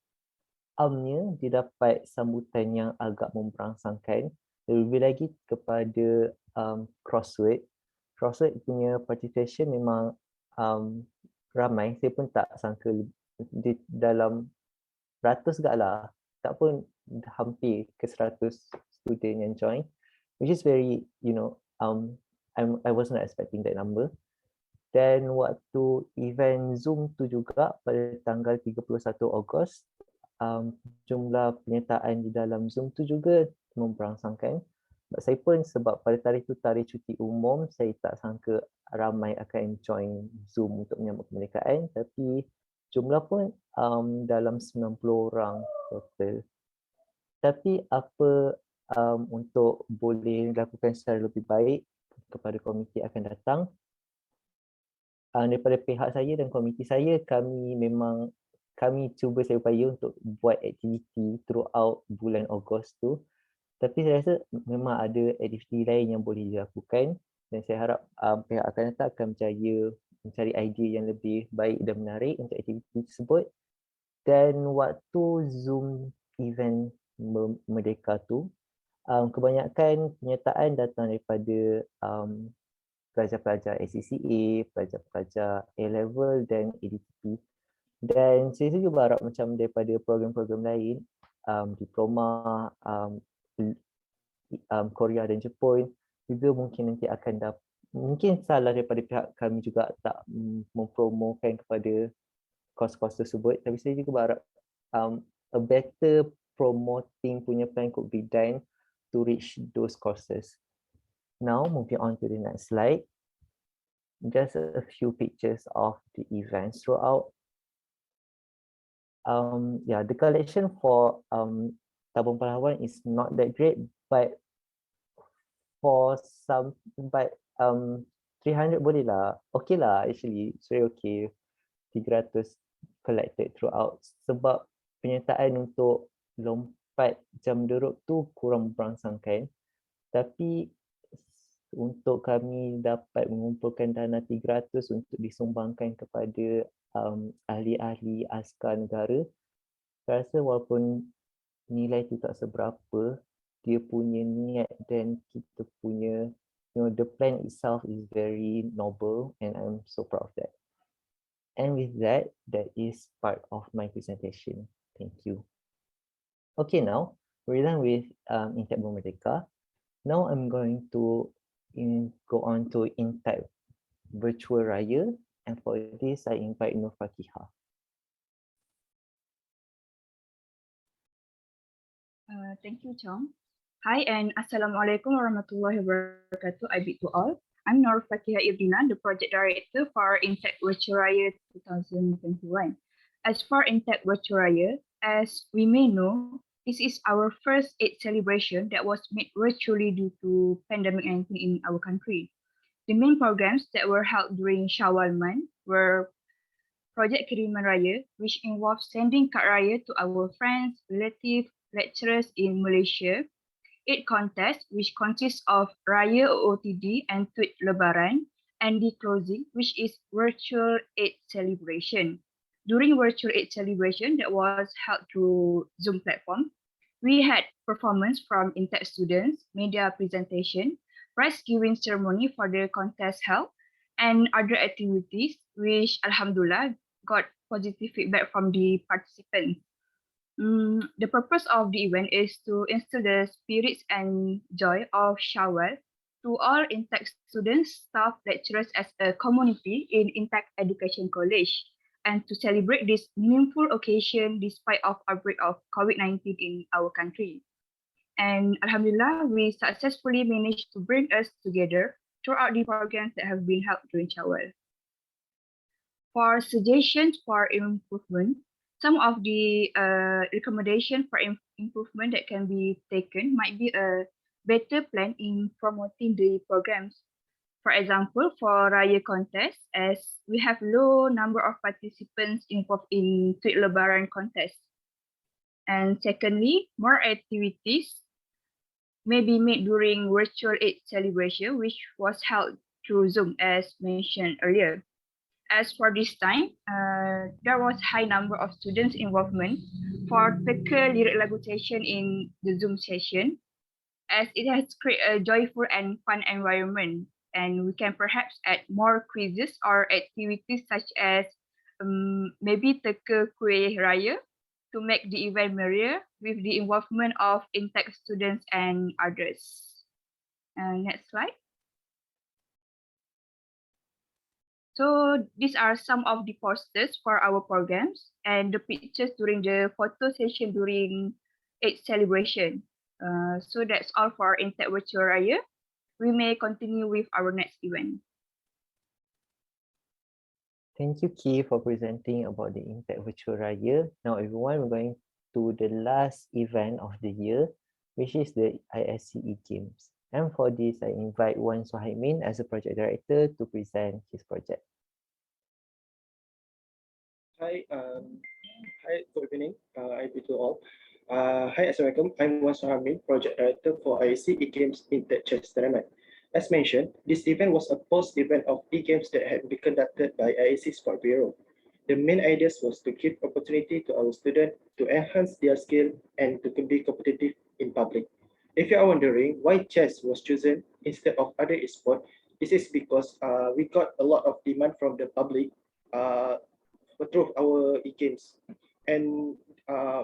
amnya dia dapat sambutan yang agak memberangsangkan. Lebih lagi kepada crossword. Crossword punya participation memang ramai. Saya pun tak sangka di dalam ratus gak lah. Tak pun hampir ke 100 student yang join. Which is very, I was not expecting that number. Dan waktu event Zoom tu juga pada tanggal 31 Ogos, jumlah penyertaan di dalam Zoom tu juga memberangsangkan. Saya pun sebab pada tarikh tu tarikh cuti umum, saya tak sangka ramai akan join Zoom untuk menyambut kemerdekaan, tapi jumlah pun dalam 90 orang total. Tapi apa untuk boleh dilakukan secara lebih baik kepada komiti akan datang, daripada pihak saya dan komiti saya, kami cuba saya upaya untuk buat aktiviti throughout bulan Ogos tu. Tapi saya rasa memang ada aktiviti lain yang boleh dilakukan dan saya harap pihak akan datang akan berjaya mencari idea yang lebih baik dan menarik untuk aktiviti tersebut. Dan waktu Zoom event Merdeka tu, kebanyakan penyertaan datang daripada pelajar-pelajar SCCA, pelajar-pelajar A-level dan ADTP. Dan saya juga berharap macam daripada program-program lain, diploma, Korea dan Jepun juga mungkin nanti akan mungkin salah daripada pihak kami juga tak mempromokan kepada kos-kos tersebut, tapi saya juga berharap a better promoting punya plan could be done to reach those courses. Now moving on to the next slide. Just a few pictures of the events throughout. The collection for tabung pahlawan is not that great, but for 300 boleh lah. Okay lah actually, it's very okay. 300 collected throughout sebab penyertaan untuk lompat jam duduk tu kurang berangsangkan. Tapi untuk kami dapat mengumpulkan dana 300 untuk disumbangkan kepada ahli-ahli askar negara, saya rasa walaupun nilai itu tak seberapa, dia punya niat dan kita punya, the plan itself is very noble and I'm so proud of that. And with that, that is part of my presentation. Thank you. Okay, now we're done with Intat Bermerdeka. Now I'm going to go on to Intat Virtual Raya, and for this I invite Nur Fakihah. Thank you, Chong. Hi and Assalamualaikum warahmatullahi wabarakatuh. I bid to all. I'm Nur Fakihah Ibrina, the project director for Intat Virtual Raya 2021. As for Intat Virtual Raya, as we may know, this is our first Eid celebration that was made virtually due to pandemic 19 in our country. The main programs that were held during Shawwal month were Project Kiriman Raya, which involved sending card raya to our friends, relatives, lecturers in Malaysia. Eid contest, which consists of Raya OOTD and Tweet Lebaran, and the closing, which is virtual Eid celebration. During virtual Eid celebration that was held through Zoom platform, we had performance from Intat students, media presentation, prize giving ceremony for the contest held, and other activities, which Alhamdulillah got positive feedback from the participants. The purpose of the event is to instill the spirits and joy of Shawwal to all Intact students, staff, lecturers as a community in Intact Education College, and to celebrate this meaningful occasion despite of outbreak of COVID-19 in our country. And Alhamdulillah, we successfully managed to bring us together throughout the programs that have been held during Shawwal. For suggestions for improvement, some of the recommendation for improvement that can be taken might be a better plan in promoting the programs. For example, for Raya contest, as we have low number of participants involved in Tweet Lebaran contest. And secondly, more activities may be made during virtual Eid celebration, which was held through Zoom, as mentioned earlier. As for this time, there was high number of students involvement for teka lirik lagu session in the Zoom session, as it has created a joyful and fun environment. And we can perhaps add more quizzes or activities such as maybe teka kuih raya to make the event merrier with the involvement of intake students and others. Next slide. So these are some of the posters for our programs and the pictures during the photo session during Eid celebration. So that's all for Intake Virtual Raya. We may continue with our next event. Thank you, Ki, for presenting about the Intake Virtual Raya. Now, everyone, we're going to the last event of the year, which is the ISCE Games. And for this, I invite Wan Suhaimin as a project director to present his project. Hi, good evening. I greet you all. Hi, Assalamualaikum. I'm Wan Suhaimin, project director for ISCE Games Intake Chess Tournament. As mentioned, this event was a post-event of e-games that had been conducted by ISCE Sport Bureau. The main idea was to give opportunity to our students to enhance their skill and to be competitive in public. If you are wondering why chess was chosen instead of other esports, this is because we got a lot of demand from the public through our e-games. And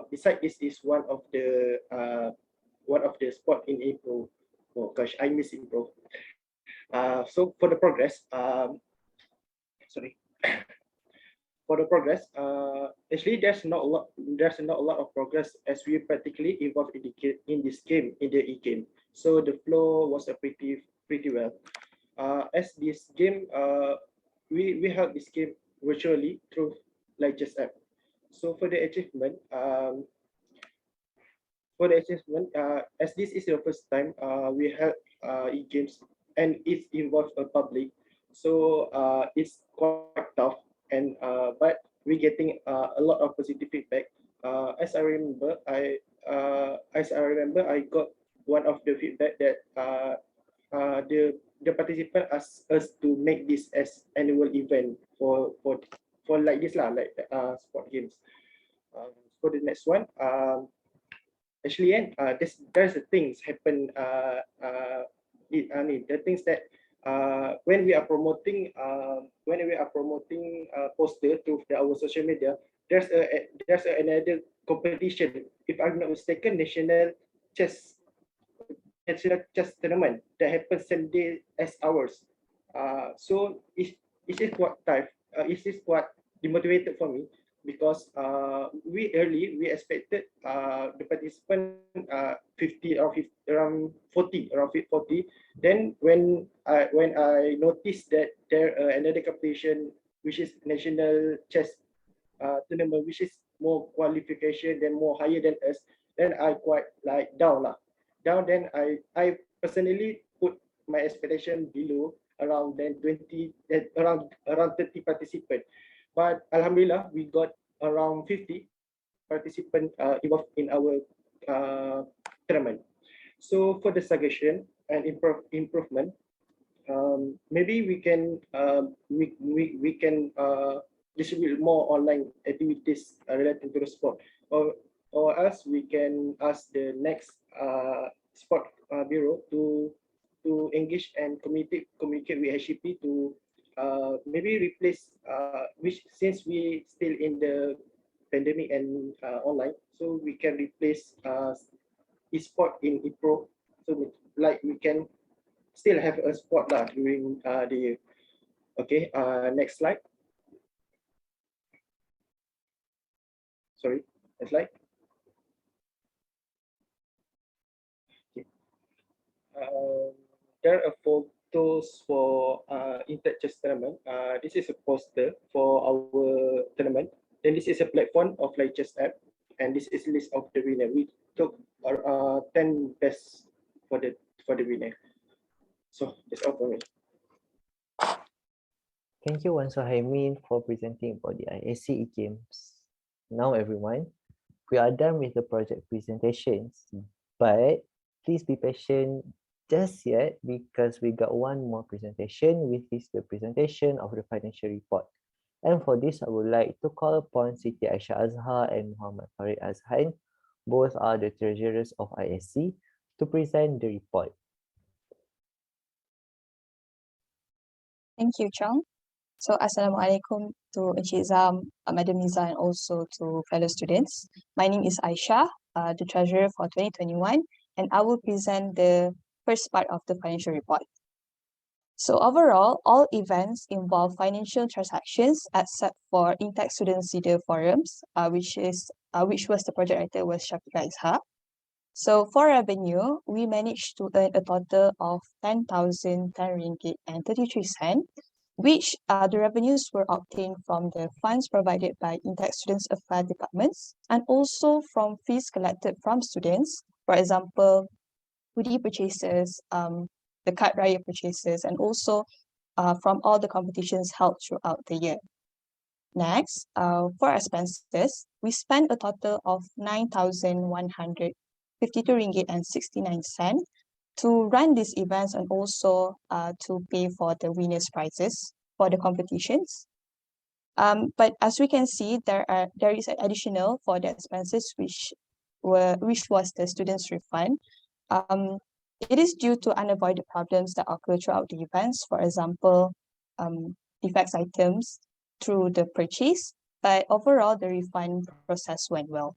besides, this is one of the sport in April. Oh gosh, I miss April. So for the progress, sorry. For the progress, actually there's not a lot of progress as we practically involved in this game, in the e-game. So the flow was pretty well. As this game, we held this game virtually through Lightchess app. So for the achievement, as this is the first time we held e-games and it involves a public, so it's quite tough. And but we're getting a lot of positive feedback. As I remember, I got one of the feedback that the participant asked us to make this as annual event for like this lah, like sport games. For the next one, actually, there's the things happen. The things that when we are promoting poster through our social media, there's another competition. If I'm not mistaken, national chess tournament that happens same day as ours. So it is what demotivated for me, because we expected the participant 50 or 50, around 40. Then when I noticed that there another competition which is national chess tournament, which is more qualification than more higher than us, then I quite like down. Then I personally put my expectation below around 20, around 30 participants. But Alhamdulillah, we got around 50 participants involved in our tournament. So for the suggestion and improvement, maybe we can distribute more online activities related to the sport, or else we can ask the next sport bureau to engage and communicate with HCP to maybe replace which, since we still in the pandemic and online, so we can replace e-sport in e-pro, so like we can still have a sport during the year. Okay, next slide. Sorry, next slide. Okay. There are photos for Intake Chess Tournament. This is a poster for our tournament. Then this is a platform of Lightchess app, and this is a list of the winner. We took 10 best for the winner. So that's all for me. Thank you, Wan Suhaimin, for presenting about the ISC Games. Now, everyone, we are done with the project presentations, but please be patient just yet because we got one more presentation, which is the presentation of the financial report. And for this, I would like to call upon Siti Aisyah Azhar and Muhammad Farid Azhan, both are the treasurers of ISC, to present the report. Thank you, Chong. So, Assalamualaikum to Encik Zam, Madam Niza, and also to fellow students. My name is Aisyah, the treasurer for 2021, and I will present the first part of the financial report. So overall, all events involve financial transactions except for Intech Student Leader Forums, which was the project writer was Syafiqah Ishaq. So for revenue, we managed to earn a total of 10,010 ringgit and 33 cents, which the revenues were obtained from the funds provided by Intech Students Affairs departments and also from fees collected from students, for example, hoodie purchases, the card raya purchases, and also from all the competitions held throughout the year. Next, for expenses, we spent a total of 9,152 ringgit and 69 cents to run these events and also to pay for the winners' prizes for the competitions. But as we can see, there is an additional for the expenses which was the students' refund. It is due to unavoided problems that occur throughout the events, for example, defects items through the purchase, but overall the refund process went well.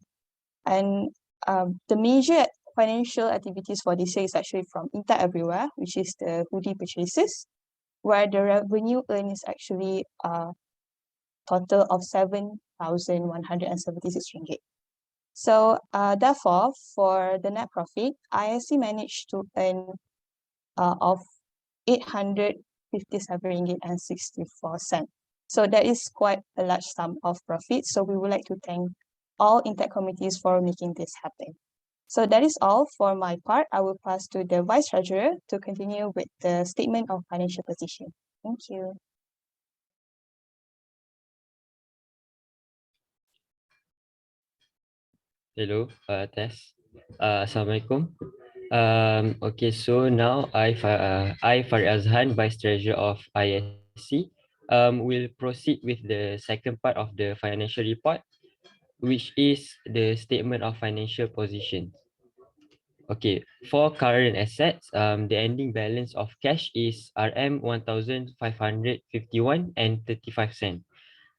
And the major financial activities for this year is actually from Intech Everywhere, which is the hoodie purchases, where the revenue earned is actually a total of 7,176 ringgit. So therefore, for the net profit, ISC managed to earn of 857 ringgit and 64 cents. So that is quite a large sum of profit. So we would like to thank all Intech committees for making this happen. So that is all for my part. I will pass to the Vice Treasurer to continue with the statement of financial position. Thank you. Hello, Tess. Assalamualaikum. Okay, so now I, Farid Azhan, Vice Treasurer of ISC, will proceed with the second part of the financial report, which is the statement of financial position. Okay, for current assets, the ending balance of cash is RM 1,551 and 35 cents.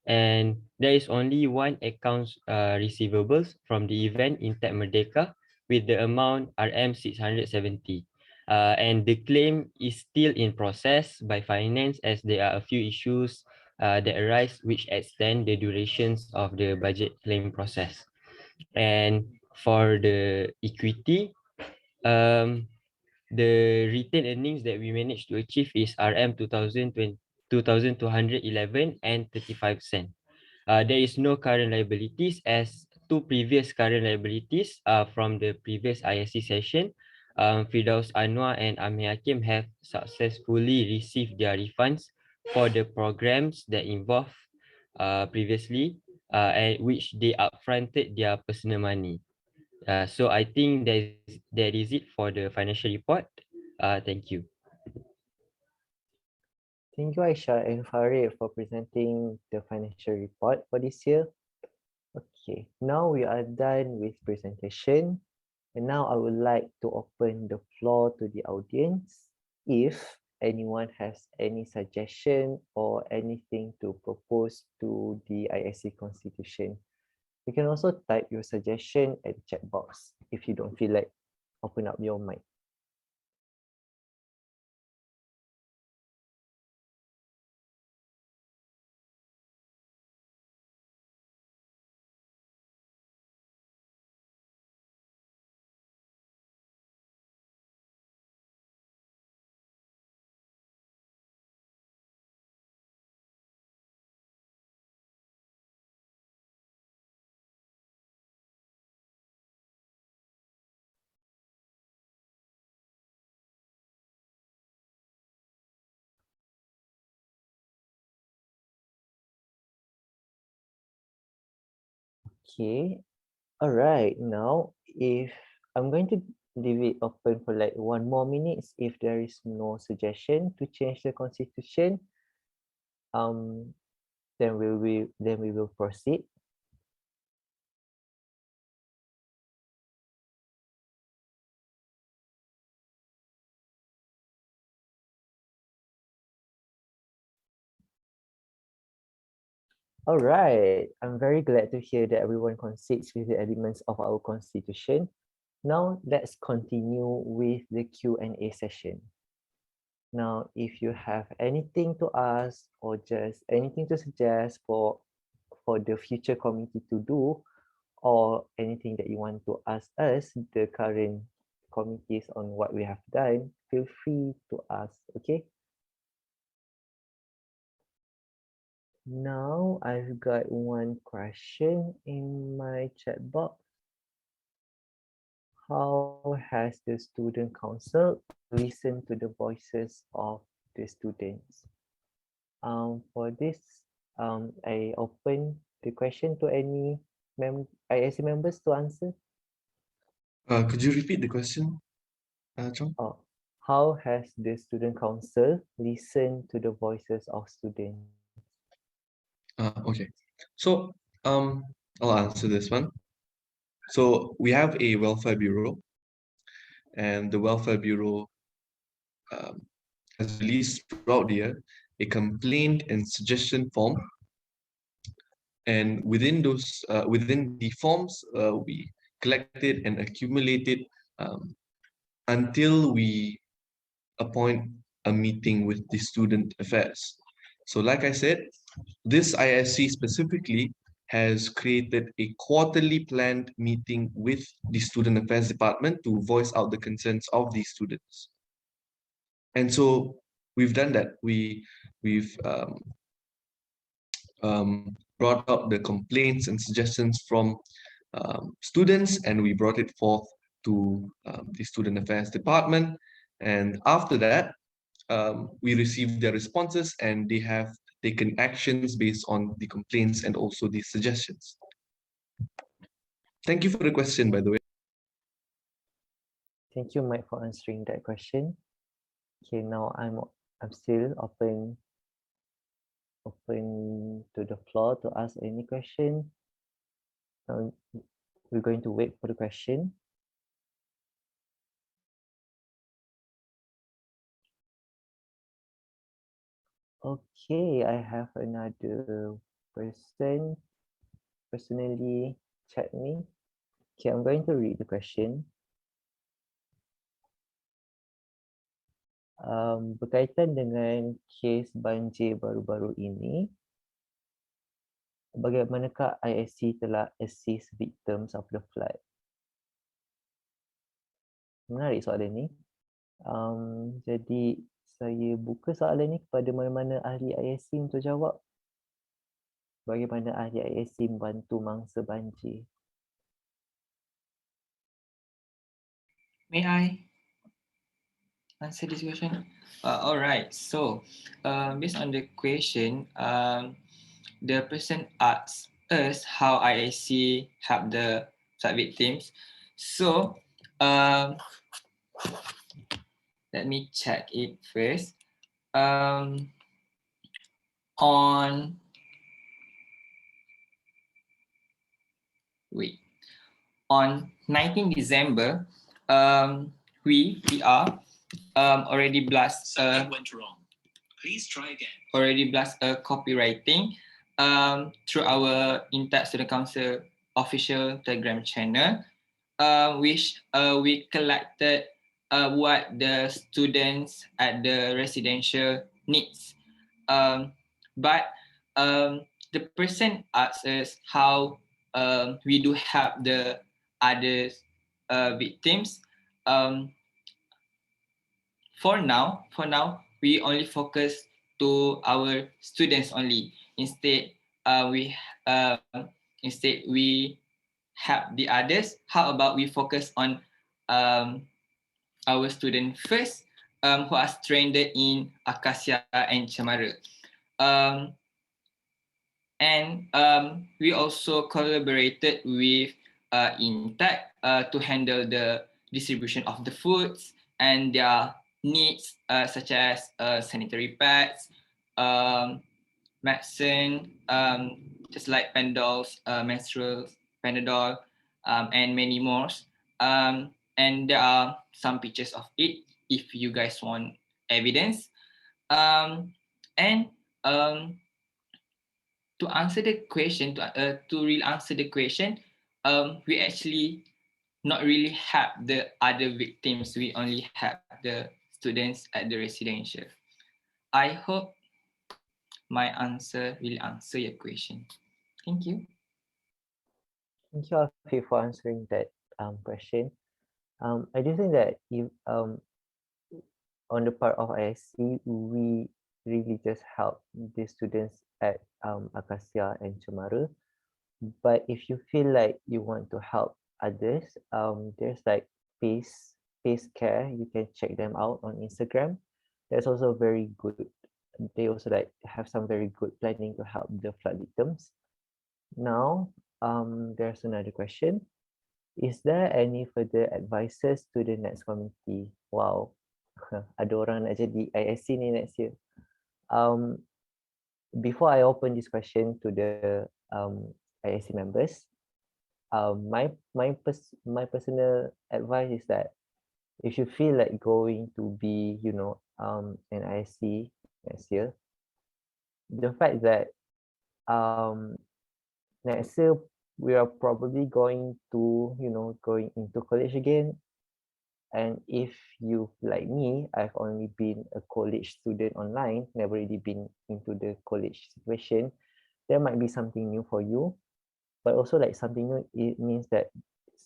And there is only one account receivables from the event Intech Merdeka with the amount RM 670. And the claim is still in process by finance as there are a few issues that arise which extend the durations of the budget claim process. And for the equity, the retained earnings that we managed to achieve is RM 2,211 and 35 cents. There is no current liabilities as two previous current liabilities from the previous ISC session. Firdaus Anwar and Amir Hakim have successfully received their refunds for the programs that involved previously and which they upfronted their personal money. So I think that is it for the financial report. Thank you. Thank you, Aisha and Farid, for presenting the financial report for this year. Okay, now we are done with presentation. And now I would like to open the floor to the audience. If anyone has any suggestion or anything to propose to the ISC Constitution, you can also type your suggestion at the chat box if you don't feel like open up your mic. Okay. All right. Now, if I'm going to leave it open for like 1 more minute, if there is no suggestion to change the constitution, um, then we will proceed. All right. I'm very glad to hear that everyone concedes with the elements of our constitution. Now, let's continue with the Q&A session. Now, if you have anything to ask or just anything to suggest for the future committee to do, or anything that you want to ask us, the current committees, on what we have done, feel free to ask, okay? Now, I've got one question in my chat box. How has the student council listened to the voices of the students? For this, I open the question to any ISC members to answer. Could you repeat the question, Chong? Oh, how has the student council listened to the voices of students? Okay. So I'll answer this one. So we have a welfare bureau, and the welfare bureau has released throughout the year a complaint and suggestion form. And within those, within the forms, we collected and accumulated until we appoint a meeting with the student affairs. So like I said, this ISC specifically has created a quarterly planned meeting with the student affairs department to voice out the concerns of these students. And so we've done that. We've brought out the complaints and suggestions from students, and we brought it forth to the student affairs department. And after that, we received their responses, and they have taken actions based on the complaints and also the suggestions. Thank you for the question, by the way. Thank you, Mike, for answering that question. Okay, now I'm still open to the floor to ask any question. We're going to wait for the question. Okay, I have another person personally chat me. Okay, I'm going to read the question. Berkaitan dengan kes banjir baru-baru ini, bagaimanakah ISC telah assist victims of the flood? Menarik soalan ini. Jadi saya buka soalan ini kepada mana-mana ahli ISC untuk jawab. Bagaimana ahli ISC membantu mangsa banjir? May I answer this question? All right. So, based on the question, the person asks us how ISC help the flood victims. So, let me check it first. On 19 December, we are already blast. Went wrong. Please try again. Already blast copywriting through our Untitled Student Council official Telegram channel, which we collected what the students at the residential needs. But the person asks us how we do help the other victims. For now, we only focus to our students only. Instead, we help the others. How about we focus on our students first, who are stranded in Acacia and Cemara. And we also collaborated with Intact to handle the distribution of the foods and their needs, such as sanitary pads, medicine, just like Pandols, menstrual, Panadol, and many more. And there are some pictures of it if you guys want evidence. And to answer the question, to really answer the question, we actually not really have the other victims. We only have the students at the residential. I hope my answer will answer your question. Thank you. Thank you, Afi, for answering that question. I do think that if on the part of ISC, we really just help the students at Acacia and Cemara. But if you feel like you want to help others, there's like Pace Care. You can check them out on Instagram. That's also very good. They also like have some very good planning to help the flood victims. Now, there's another question. Is there any further advices to the next committee? Wow, ada orang nak jadi ISC ni next year. Before I open this question to the ISC members, my personal advice is that if you feel like going to be, you know, an ISC next year, the fact that next year we are probably going to, you know, going into college again. And if you, like me, I've only been a college student online, never really been into the college situation, there might be something new for you. But also like something new, it means that,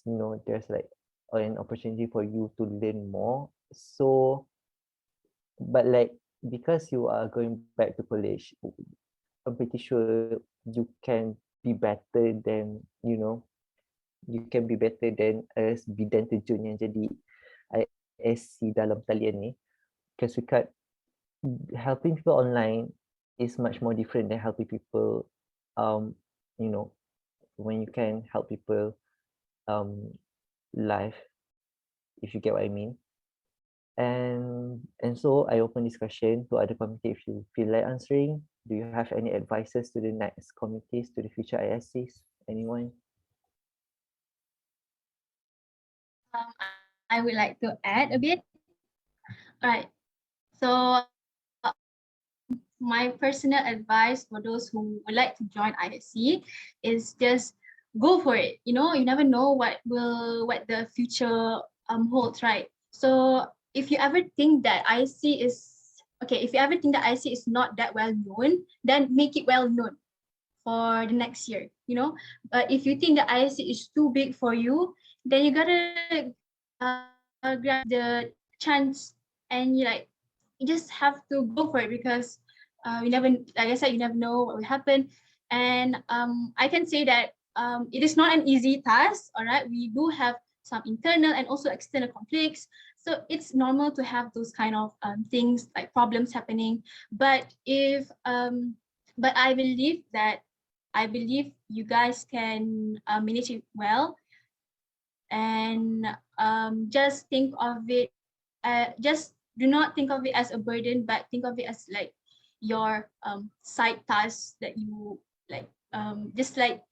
you know, there's like an opportunity for you to learn more. So, but like, because you are going back to college, I'm pretty sure you can be better than, you know, you can be better than as bidan terjun yang jadi ISC dalam talian ni. Because we can't, helping people online is much more different than helping people, you know, when you can help people live, if you get what I mean. And so I open this question to other committee if you feel like answering. Do you have any advices to the next committees, to the future ISCs? Anyone? I would like to add a bit. All right. So my personal advice for those who would like to join ISC is just go for it. You know, you never know what the future holds, right? So if you ever think that ISC is if you ever think that ISC is not that well known, then make it well known for the next year, you know. But if you think that ISC is too big for you, then you gotta grab the chance and you just have to go for it, because you never, like I said, you never know what will happen. And I can say that it is not an easy task. All right, we do have some internal and also external conflicts, so it's normal to have those kind of things like problems happening. But but I believe you guys can manage it well. And just think of it, just do not think of it as a burden, but think of it as like your side task that you like, just like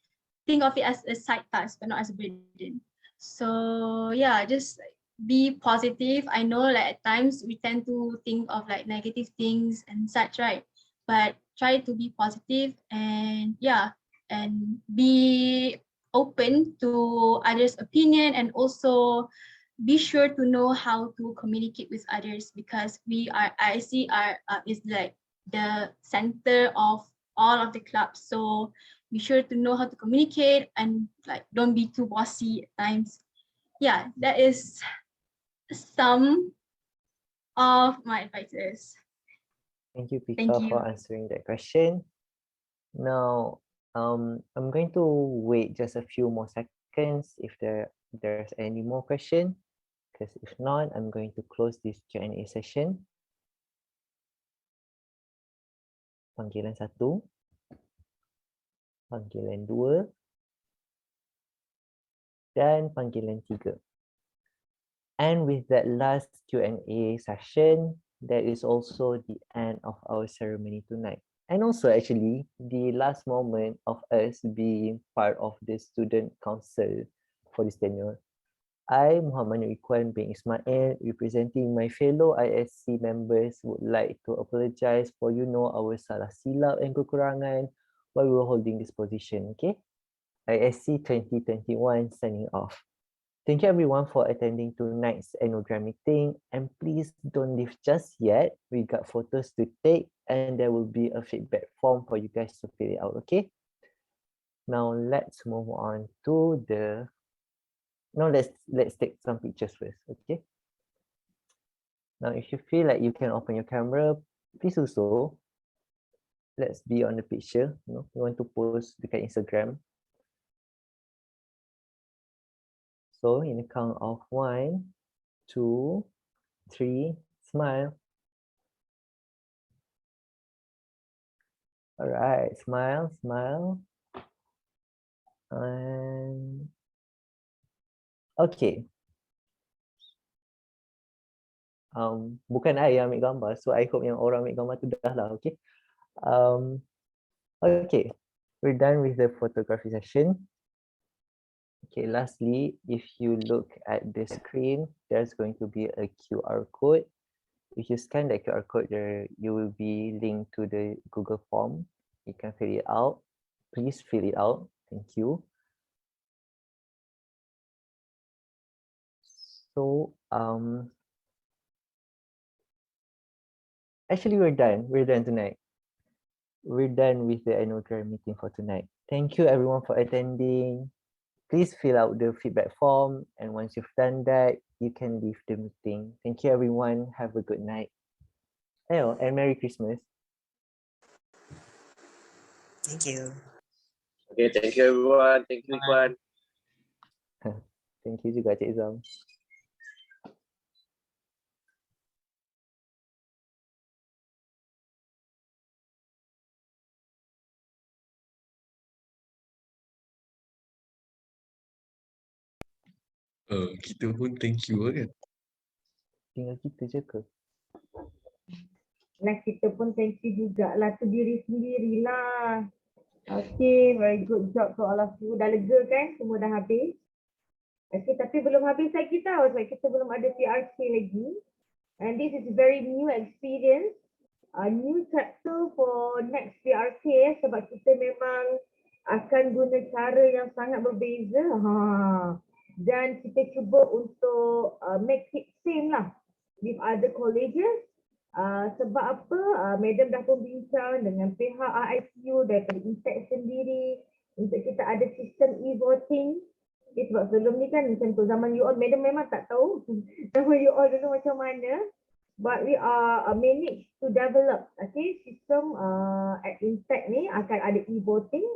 think of it as a side task but not as a burden. So yeah, just be positive. I know like at times we tend to think of like negative things and such, right? But try to be positive, and yeah, and be open to others' opinion, and also be sure to know how to communicate with others, because ISC is like the center of all of the clubs. So be sure to know how to communicate and like don't be too bossy at times. Yeah, that is some of my advices. Thank you, Pika, Thank you. for answering that question. Now, I'm going to wait just a few more seconds if there's any more question, because if not, I'm going to close this Q&A session. Panggilan 1. panggilan 2 dan panggilan 3. And with that last Q&A session, that is also the end of our ceremony tonight. And also actually the last moment of us being part of the student council for this tenure. I, Muhammad Ikwan bin Ismail, representing my fellow ISC members, would like to apologize for our salah silap and kekurangan while we were holding this position. Okay, ISC 2021 signing off. Thank you everyone for attending tonight's annual grand meeting, and please don't leave just yet. We got photos to take and there will be a feedback form for you guys to fill it out, okay? Now let's move on to the let's take some pictures first, okay? Now if you feel like you can open your camera, please do so. Let's be on the picture, we want to post dekat Instagram. So in the count of 1, 2, 3, smile. All right, smile, smile. And okay. Bukan I yang ambil gambar, so I hope yang orang ambil gambar tu dah lah, okay. Okay, we're done with the photography session. Okay, lastly, if you look at the screen, there's going to be a QR code. If you scan that QR code, you will be linked to the Google form. You can fill it out. Please fill it out. Thank you. So, actually, we're done. We're done tonight. We're done with the annual grand meeting for tonight. Thank you everyone for attending. Please fill out the feedback form, and once you've done that, you can leave the meeting. Thank you everyone. Have a good night. Oh, and Merry Christmas. Thank you. Okay, thank you everyone. Thank you Ikwan. Thank you juga Cik Zam. Kita pun thank you kan. Tinggal kita je ke? Nah, kita pun thank you jugalah tu diri sendirilah. Okay, very good job to all of you. Dah lega kan? Semua dah habis. Okay, tapi belum habis lagi tau. Sebab kita belum ada PRC lagi. And this is very new experience. A new chapter for next PRC sebab kita memang akan guna cara yang sangat berbeza. Dan kita cuba untuk make it same lah with other colleges. Sebab apa? Madam dah pun bincang dengan pihak RICU daripada Intek sendiri untuk kita ada sistem e-voting. Okay, sebab sebelum ni kan macam tu zaman you all, Madam memang tak tahu zaman you all dulu macam mana. But we are managed to develop sistem at Intek ni akan ada e-voting.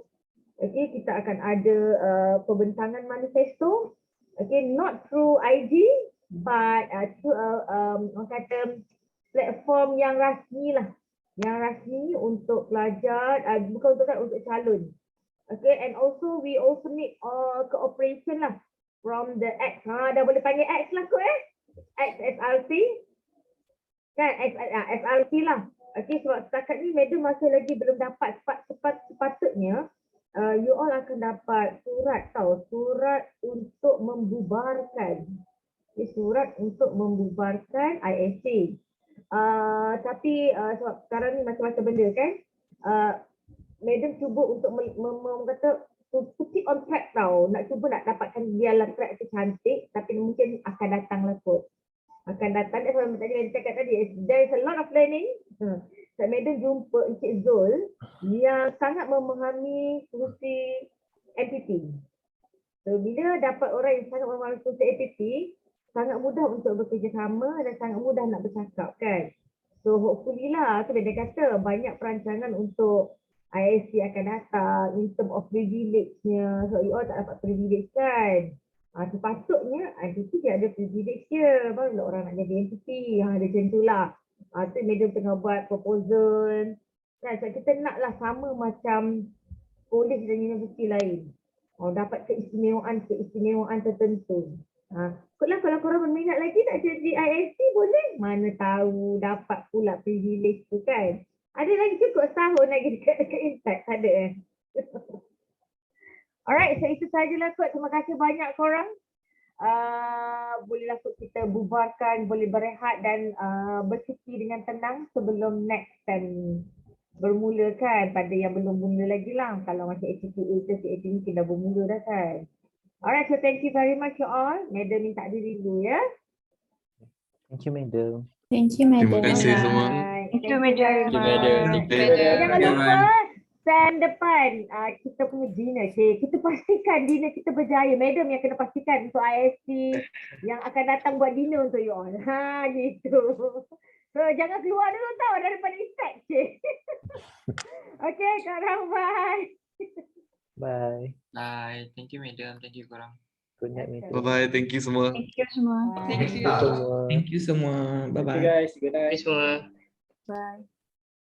Okay, kita akan ada pembentangan manifesto. Okay, not through IG but through orang kata platform yang rasmi lah. Yang rasmi untuk pelajar, bukan untuk calon. Okay, and also we also need cooperation lah from the X. Dah boleh panggil X lah kot XSRC. Kan, XSRC lah. Okay, sebab setakat ni madam masih lagi belum dapat sepatutnya you all akan dapat surat untuk membubarkan. Okay, surat untuk membubarkan ISC. Tapi sebab sekarang ni macam-macam benda kan. Madam cuba untuk kata to keep on track tau. Nak dapatkan biarlah track tu cantik, tapi mungkin akan datang lah kot. Akan datang. Sebab tadi Madam cakap tadi, there is a lot of learning. Sebab Madam jumpa Encik Zul yang sangat memahami fungsi MPP. So bila dapat orang yang sangat memahami fungsi MPP, sangat mudah untuk bekerjasama dan sangat mudah nak bercakap kan. So hopefully lah, tu dia kata banyak perancangan untuk ISC akan datang in term of privilege-nya. So you all tak dapat privilege kan. Sepatutnya MPP dia ada privilege dia. Barulah orang nak jadi MPP. Dia macam tu lah. Tu Madam tengah buat proposal. Kan, so kita nak lah sama macam college dan universiti lain. Dapat keistimewaan tertentu. Kalau korang berminat lagi nak jadi ISC boleh. Mana tahu dapat pula privilege tu kan. Ada lagi cukup setahun lagi dekat Impact. Ada Alright, so itu sahajalah kot. Terima kasih banyak korang. Bolehlah kot kita bubarkan, boleh berehat dan bercuti dengan tenang sebelum next time bermula kan. Pada yang belum mula lagi lah. Kalau macam ACTA ke CAT mungkin dah bermula dah kan. Alright, so thank you very much you all. Madam minta diri dulu ya. Thank you, Madam. Thank you, Madam. Terima kasih semua. Thank you, Madam. Jangan lupa stand depan kita punya dinner. Kita pastikan dinner kita berjaya. Madam yang kena pastikan untuk ISC yang akan datang buat dinner untuk you all. Gitu. So jangan keluar dulu tau daripada Impact. Okay, korang bye. Bye. Bye. Thank you, Madam. Thank you, korang. Good night, Madam. Bye-bye. Thank you semua. Thank you semua. Thank you. semua. Thank you semua. Thank you Bye-bye. guys. Good night. Thank you semua. Bye.